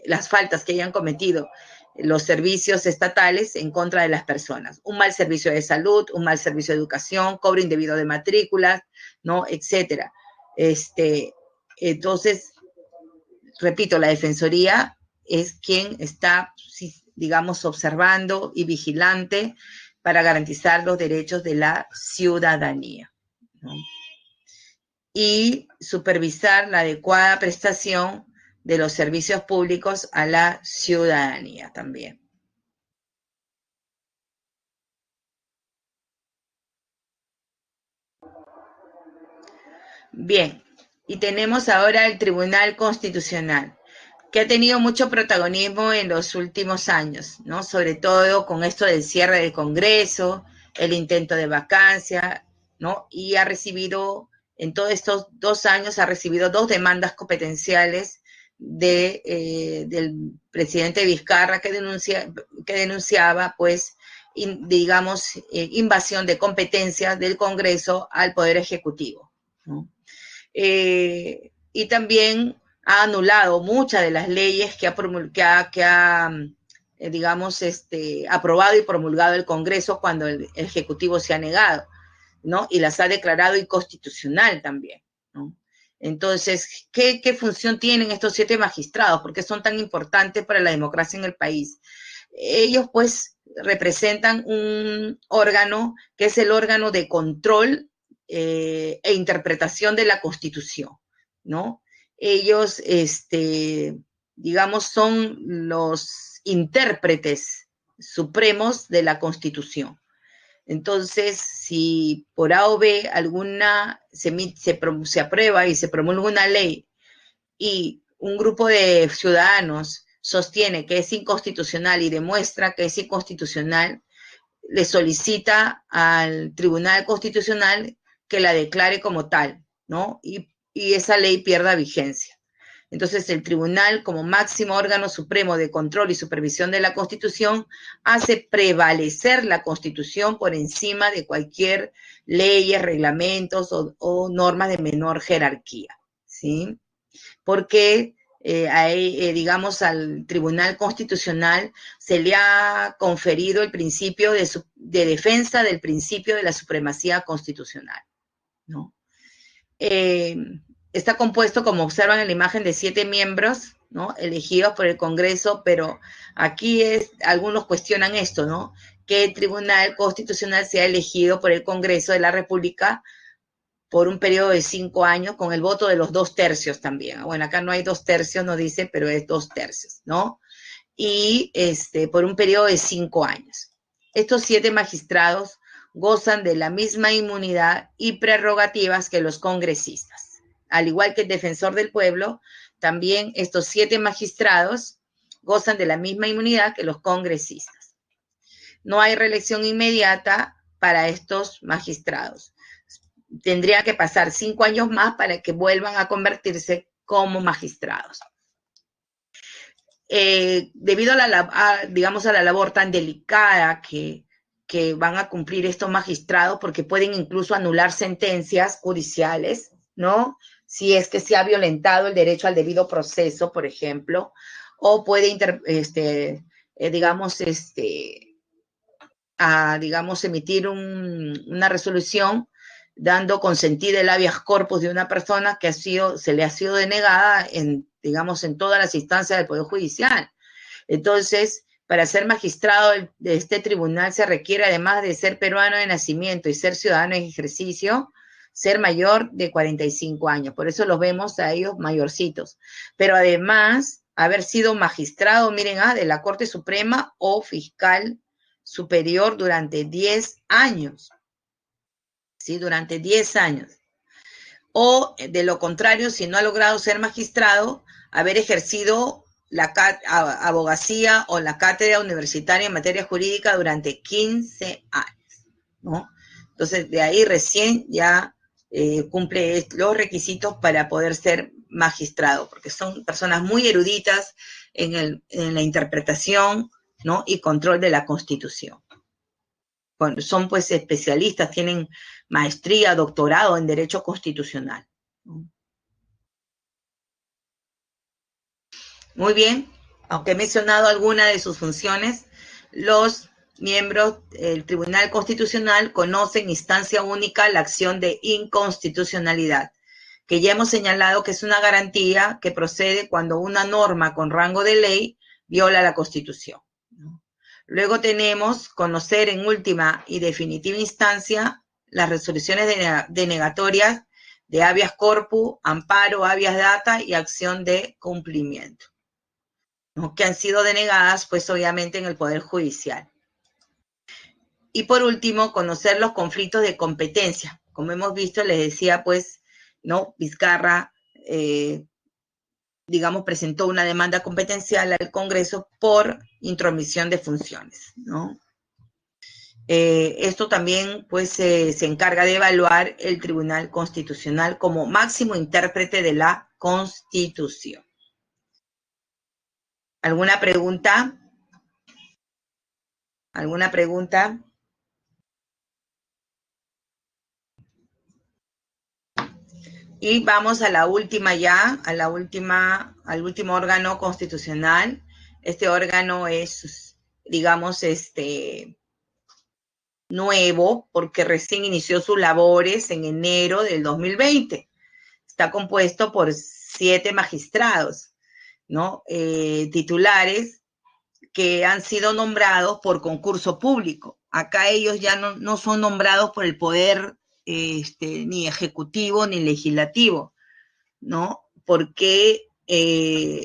las faltas que hayan cometido los servicios estatales en contra de las personas. Un mal servicio de salud, un mal servicio de educación, cobro indebido de matrículas, ¿no? Etcétera. Entonces, repito, la Defensoría es quien está, digamos, observando y vigilante para garantizar los derechos de la ciudadanía, ¿no? y supervisar la adecuada prestación de los servicios públicos a la ciudadanía también. Bien, y tenemos ahora el Tribunal Constitucional, que ha tenido mucho protagonismo en los últimos años, ¿no? Sobre todo con esto del cierre del Congreso, el intento de vacancia, ¿no? Y ha recibido, en todos estos 2 años, ha recibido 2 demandas competenciales del presidente Vizcarra que denunciaba, pues, digamos, invasión de competencias del Congreso al Poder Ejecutivo, ¿no? Y también ha anulado muchas de las leyes que ha digamos, aprobado y promulgado el Congreso cuando el Ejecutivo se ha negado, ¿no? Y las ha declarado inconstitucional también, ¿no? Entonces, ¿qué función tienen estos 7 magistrados? ¿Por qué son tan importantes para la democracia en el país? Ellos, pues, representan un órgano que es el órgano de control e interpretación de la Constitución, ¿no? Ellos, digamos, son los intérpretes supremos de la Constitución. Entonces, si por A o B alguna se aprueba y se promulga una ley y un grupo de ciudadanos sostiene que es inconstitucional y demuestra que es inconstitucional, le solicita al Tribunal Constitucional que la declare como tal, ¿no? Y esa ley pierda vigencia. Entonces, el tribunal, como máximo órgano supremo de control y supervisión de la Constitución, hace prevalecer la Constitución por encima de cualquier ley, reglamentos o normas de menor jerarquía, ¿sí? Porque digamos, al Tribunal Constitucional se le ha conferido el principio de defensa del principio de la supremacía constitucional, ¿no? Está compuesto, como observan en la imagen, de 7 miembros, ¿no? Elegidos por el Congreso, pero aquí algunos cuestionan esto, ¿no? Que el Tribunal Constitucional sea elegido por el Congreso de la República por un periodo de 5 años con el voto de los 2/3 también. Bueno, acá no hay 2/3, no dice, pero es 2/3, ¿no? Y por un periodo de 5 años. Estos 7 magistrados gozan de la misma inmunidad y prerrogativas que los congresistas. Al igual que el defensor del pueblo, también estos 7 magistrados gozan de la misma inmunidad que los congresistas. No hay reelección inmediata para estos magistrados. Tendría que pasar 5 años más para que vuelvan a convertirse como magistrados. Debido digamos, a la labor tan delicada que van a cumplir estos magistrados, porque pueden incluso anular sentencias judiciales, ¿no? Si es que se ha violentado el derecho al debido proceso, por ejemplo, o puede, digamos, emitir una resolución dando consentida el habeas corpus de una persona que se le ha sido denegada digamos, en todas las instancias del Poder Judicial. Entonces, para ser magistrado de este tribunal se requiere, además de ser peruano de nacimiento y ser ciudadano en ejercicio, ser mayor de 45 años. Por eso los vemos a ellos mayorcitos. Pero además, haber sido magistrado, miren, de la Corte Suprema o fiscal superior durante 10 años. ¿Sí? Durante 10 años. O, de lo contrario, si no ha logrado ser magistrado, haber ejercido la abogacía o la cátedra universitaria en materia jurídica durante 15 años, ¿no? Entonces, de ahí recién ya cumple los requisitos para poder ser magistrado, porque son personas muy eruditas en la interpretación, ¿no? Y control de la Constitución. Bueno, son pues especialistas, tienen maestría, doctorado en Derecho Constitucional. Muy bien, aunque he mencionado alguna de sus funciones, los miembros del Tribunal Constitucional conocen instancia única la acción de inconstitucionalidad, que ya hemos señalado que es una garantía que procede cuando una norma con rango de ley viola la Constitución. Luego tenemos conocer en última y definitiva instancia las resoluciones denegatorias de habeas corpus, amparo, habeas data y acción de cumplimiento, ¿no? Que han sido denegadas, pues obviamente en el Poder Judicial. Y por último, conocer los conflictos de competencia. Como hemos visto, les decía, pues, ¿no? Vizcarra, digamos, presentó una demanda competencial al Congreso por intromisión de funciones, ¿no? Esto también, pues, se encarga de evaluar el Tribunal Constitucional como máximo intérprete de la Constitución. ¿Alguna pregunta? ¿Alguna pregunta? Y vamos a la última ya, al último órgano constitucional. Este órgano es, digamos, nuevo porque recién inició sus labores en enero del 2020. Está compuesto por 7 magistrados, ¿no? Titulares que han sido nombrados por concurso público. Acá ellos ya no son nombrados por el poder ni ejecutivo ni legislativo, ¿no? Porque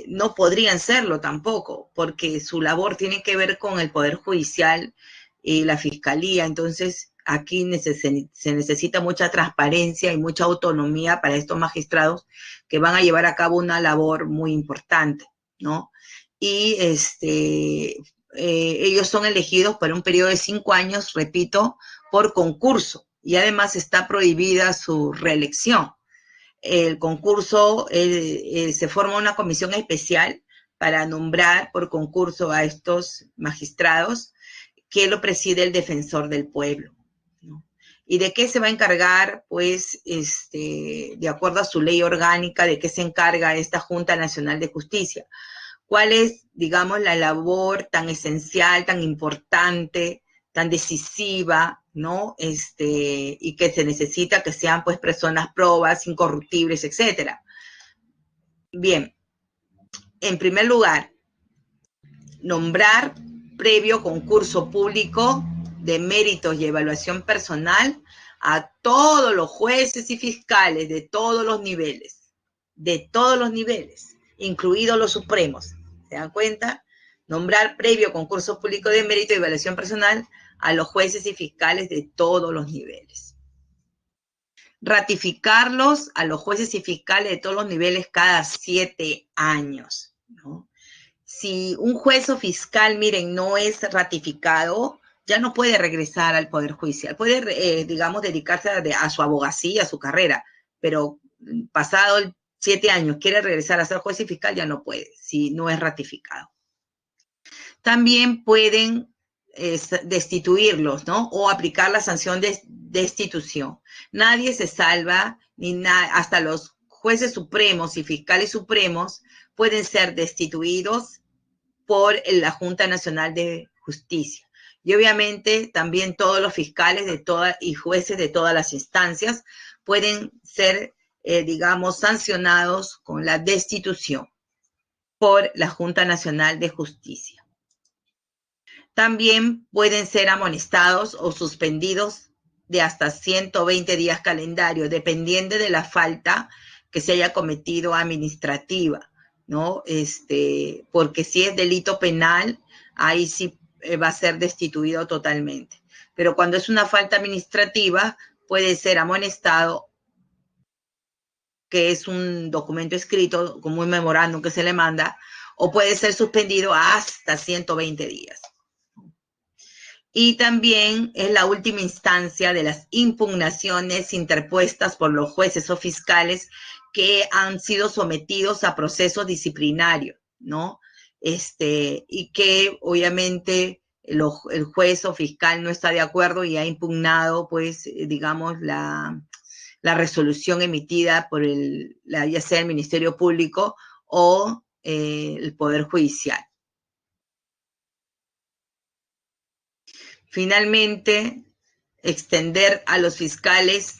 no podrían serlo tampoco, porque su labor tiene que ver con el Poder Judicial y la Fiscalía. Entonces, aquí se necesita mucha transparencia y mucha autonomía para estos magistrados que van a llevar a cabo una labor muy importante, ¿no? Y ellos son elegidos para un periodo de 5 años, repito, por concurso, y además está prohibida su reelección. El concurso, se forma una comisión especial para nombrar por concurso a estos magistrados, que lo preside el defensor del pueblo, ¿no? ¿Y de qué se va a encargar? Pues, de acuerdo a su ley orgánica, ¿de qué se encarga esta Junta Nacional de Justicia? ¿Cuál es, digamos, la labor tan esencial, tan importante, tan decisiva, ¿no? Y que se necesita que sean, pues, personas probas, incorruptibles, etcétera. Bien, en primer lugar, nombrar previo concurso público de méritos y evaluación personal a todos los jueces y fiscales de todos los niveles, incluidos los supremos. ¿Se dan cuenta? Nombrar previo concurso público de mérito y evaluación personal a los jueces y fiscales de todos los niveles. Ratificarlos a los jueces y fiscales de todos los niveles cada 7 años, ¿no? Si un juez o fiscal, miren, no es ratificado, ya no puede regresar al Poder Judicial. Puede, digamos, dedicarse a su abogacía, a su carrera, pero pasado 7 años quiere regresar a ser juez y fiscal, ya no puede, si no es ratificado. También pueden destituirlos, ¿no? O aplicar la sanción de destitución. Nadie se salva, hasta los jueces supremos y fiscales supremos pueden ser destituidos por la Junta Nacional de Justicia. Y obviamente también todos los fiscales y jueces de todas las instancias pueden ser, digamos, sancionados con la destitución por la Junta Nacional de Justicia. También pueden ser amonestados o suspendidos de hasta 120 días calendario, dependiendo de la falta que se haya cometido administrativa, ¿no? Porque si es delito penal, ahí sí va a ser destituido totalmente. Pero cuando es una falta administrativa, puede ser amonestado, que es un documento escrito, como un memorándum que se le manda, o puede ser suspendido hasta 120 días. Y también es la última instancia de las impugnaciones interpuestas por los jueces o fiscales que han sido sometidos a procesos disciplinarios, ¿no? Y que obviamente el juez o fiscal no está de acuerdo y ha impugnado, pues, digamos, la resolución emitida por ya sea el Ministerio Público o el Poder Judicial. Finalmente, extender a los fiscales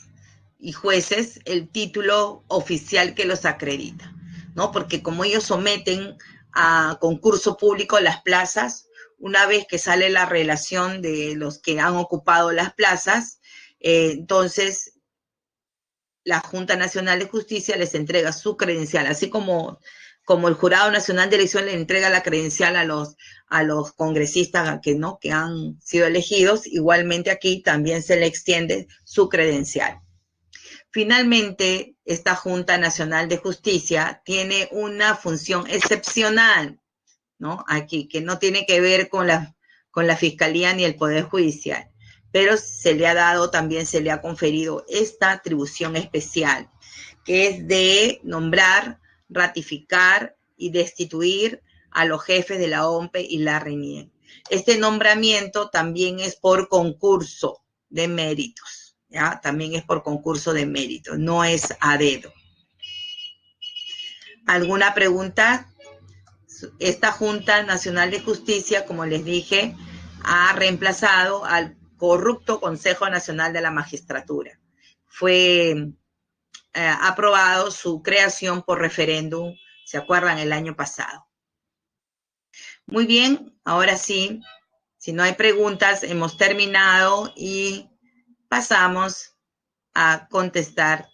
y jueces el título oficial que los acredita, ¿no? Porque como ellos someten a concurso público las plazas, una vez que sale la relación de los que han ocupado las plazas, entonces la Junta Nacional de Justicia les entrega su credencial, así como el Jurado Nacional de Elección le entrega la credencial a los congresistas que han sido elegidos, igualmente aquí también se le extiende su credencial. Finalmente, esta Junta Nacional de Justicia tiene una función excepcional, ¿no? Aquí, que no tiene que ver con la Fiscalía ni el Poder Judicial, pero se le ha dado, también se le ha conferido esta atribución especial, que es de nombrar, ratificar y destituir a los jefes de la OMPE y la RENIEC. Este nombramiento también es por concurso de méritos, ¿ya? También es por concurso de méritos, no es a dedo. ¿Alguna pregunta? Esta Junta Nacional de Justicia, como les dije, ha reemplazado al corrupto Consejo Nacional de la Magistratura. Fue aprobado su creación por referéndum, ¿se acuerdan? El año pasado. Muy bien, ahora sí, si no hay preguntas, hemos terminado y pasamos a contestar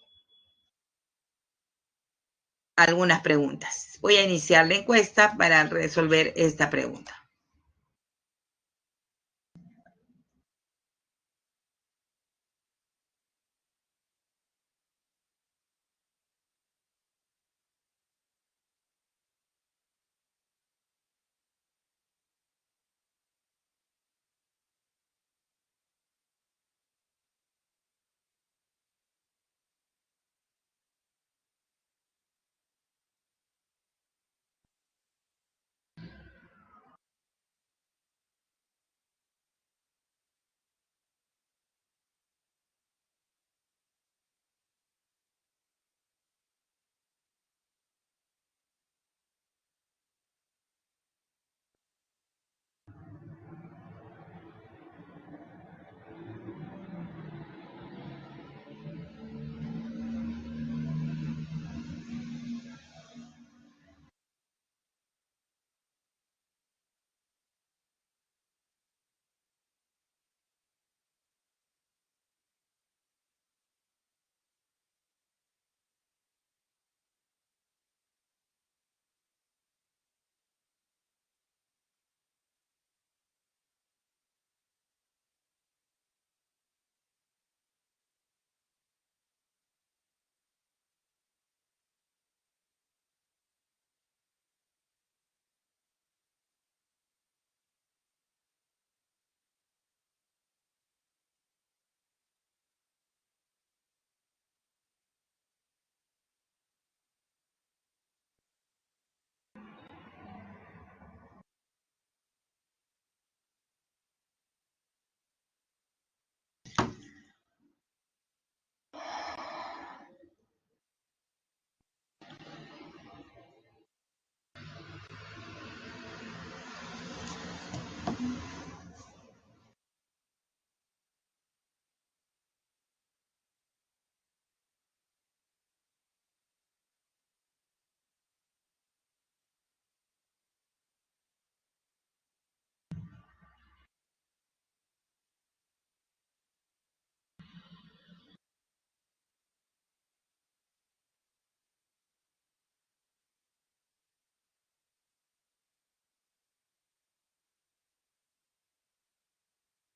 algunas preguntas. Voy a iniciar la encuesta para resolver esta pregunta.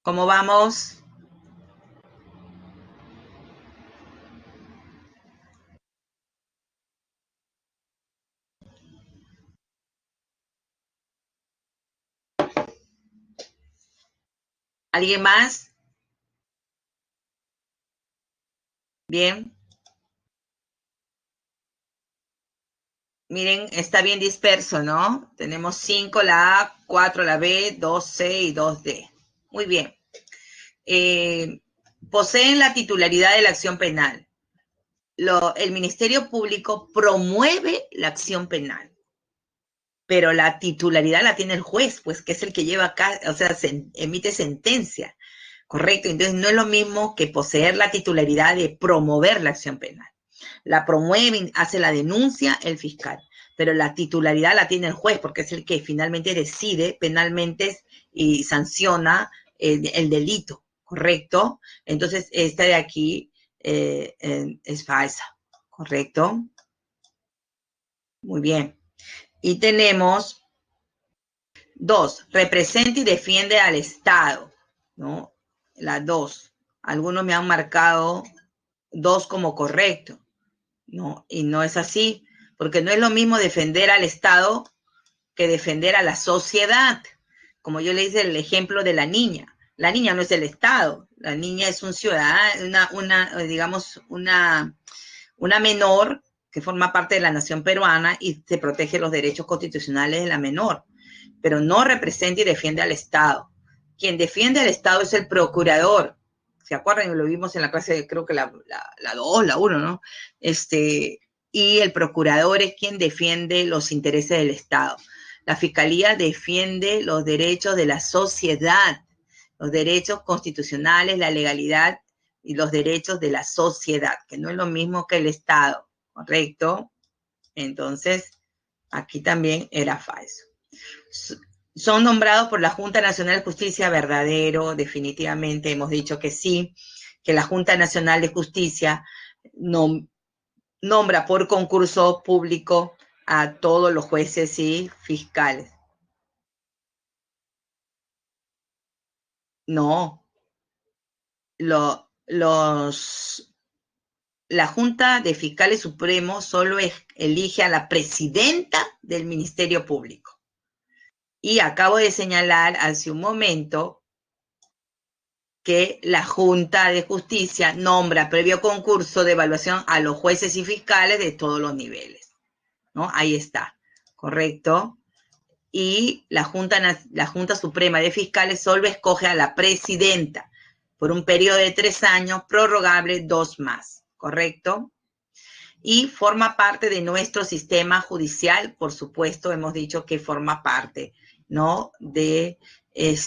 ¿Cómo vamos? ¿Alguien más? Bien. Miren, está bien disperso, ¿no? Tenemos 5 la A, 4 la B, 2C y 2D. Muy bien. Poseen la titularidad de la acción penal. El Ministerio Público promueve la acción penal, pero la titularidad la tiene el juez, pues, que es el que lleva acá, o sea, se emite sentencia, ¿correcto? Entonces, no es lo mismo que poseer la titularidad de promover la acción penal. La promueve, hace la denuncia el fiscal, pero la titularidad la tiene el juez, porque es el que finalmente decide penalmente y sanciona el delito, ¿correcto? Entonces, esta de aquí es falsa, ¿correcto? Muy bien. Y tenemos 2, representa y defiende al Estado, ¿no? La 2. Algunos me han marcado 2 como correcto, ¿no? Y no es así, porque no es lo mismo defender al Estado que defender a la sociedad. Como yo le hice el ejemplo de la niña. La niña no es el Estado, la niña es un ciudadano, digamos, una menor que forma parte de la nación peruana y se protege los derechos constitucionales de la menor, pero no representa y defiende al Estado. Quien defiende al Estado es el procurador. ¿Se acuerdan? Lo vimos en la clase, creo que la 2, la 1, ¿no? Y el procurador es quien defiende los intereses del Estado. La Fiscalía defiende los derechos de la sociedad, los derechos constitucionales, la legalidad y los derechos de la sociedad, que no es lo mismo que el Estado, ¿correcto? Entonces, aquí también era falso. Son nombrados por la Junta Nacional de Justicia, verdadero, definitivamente hemos dicho que sí, que la Junta Nacional de Justicia nombra por concurso público a todos los jueces y fiscales. No, la Junta de Fiscales Supremos solo elige a la presidenta del Ministerio Público. Y acabo de señalar hace un momento que la Junta de Justicia nombra previo concurso de evaluación a los jueces y fiscales de todos los niveles, ¿no? Ahí está, ¿correcto? Y la Junta Suprema de Fiscales solo escoge a la presidenta por un periodo de 3 años, prorrogable 2 más, ¿correcto? Y forma parte de nuestro sistema judicial, por supuesto, hemos dicho que forma parte, ¿no? De el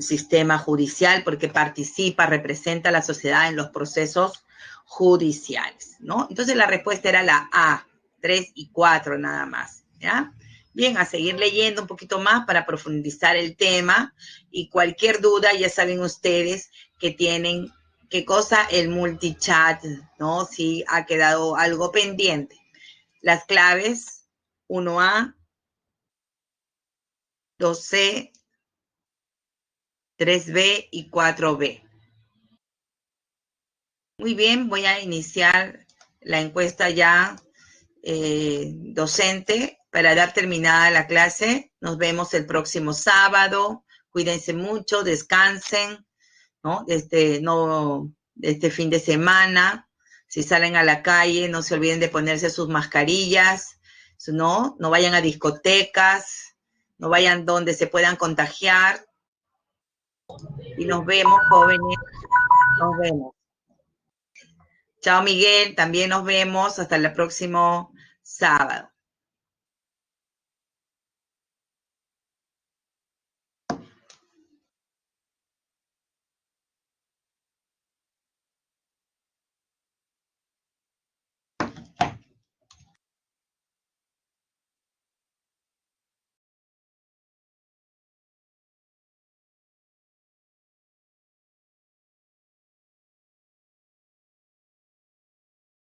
sistema judicial porque participa, representa a la sociedad en los procesos judiciales, ¿no? Entonces la respuesta era la A, 3 y 4 nada más, ¿ya? Bien, a seguir leyendo un poquito más para profundizar el tema y cualquier duda, ya saben ustedes que tienen qué cosa el multichat, ¿no? Si ha quedado algo pendiente. Las claves 1A, 2C, 3B y 4B. Muy bien, voy a iniciar la encuesta ya docente para dar terminada la clase. Nos vemos el próximo sábado. Cuídense mucho, descansen, ¿no? De este fin de semana. Si salen a la calle, no se olviden de ponerse sus mascarillas, ¿no? No vayan a discotecas, no vayan donde se puedan contagiar. Y nos vemos, jóvenes. Nos vemos. Chao, Miguel. También nos vemos hasta el próximo sábado.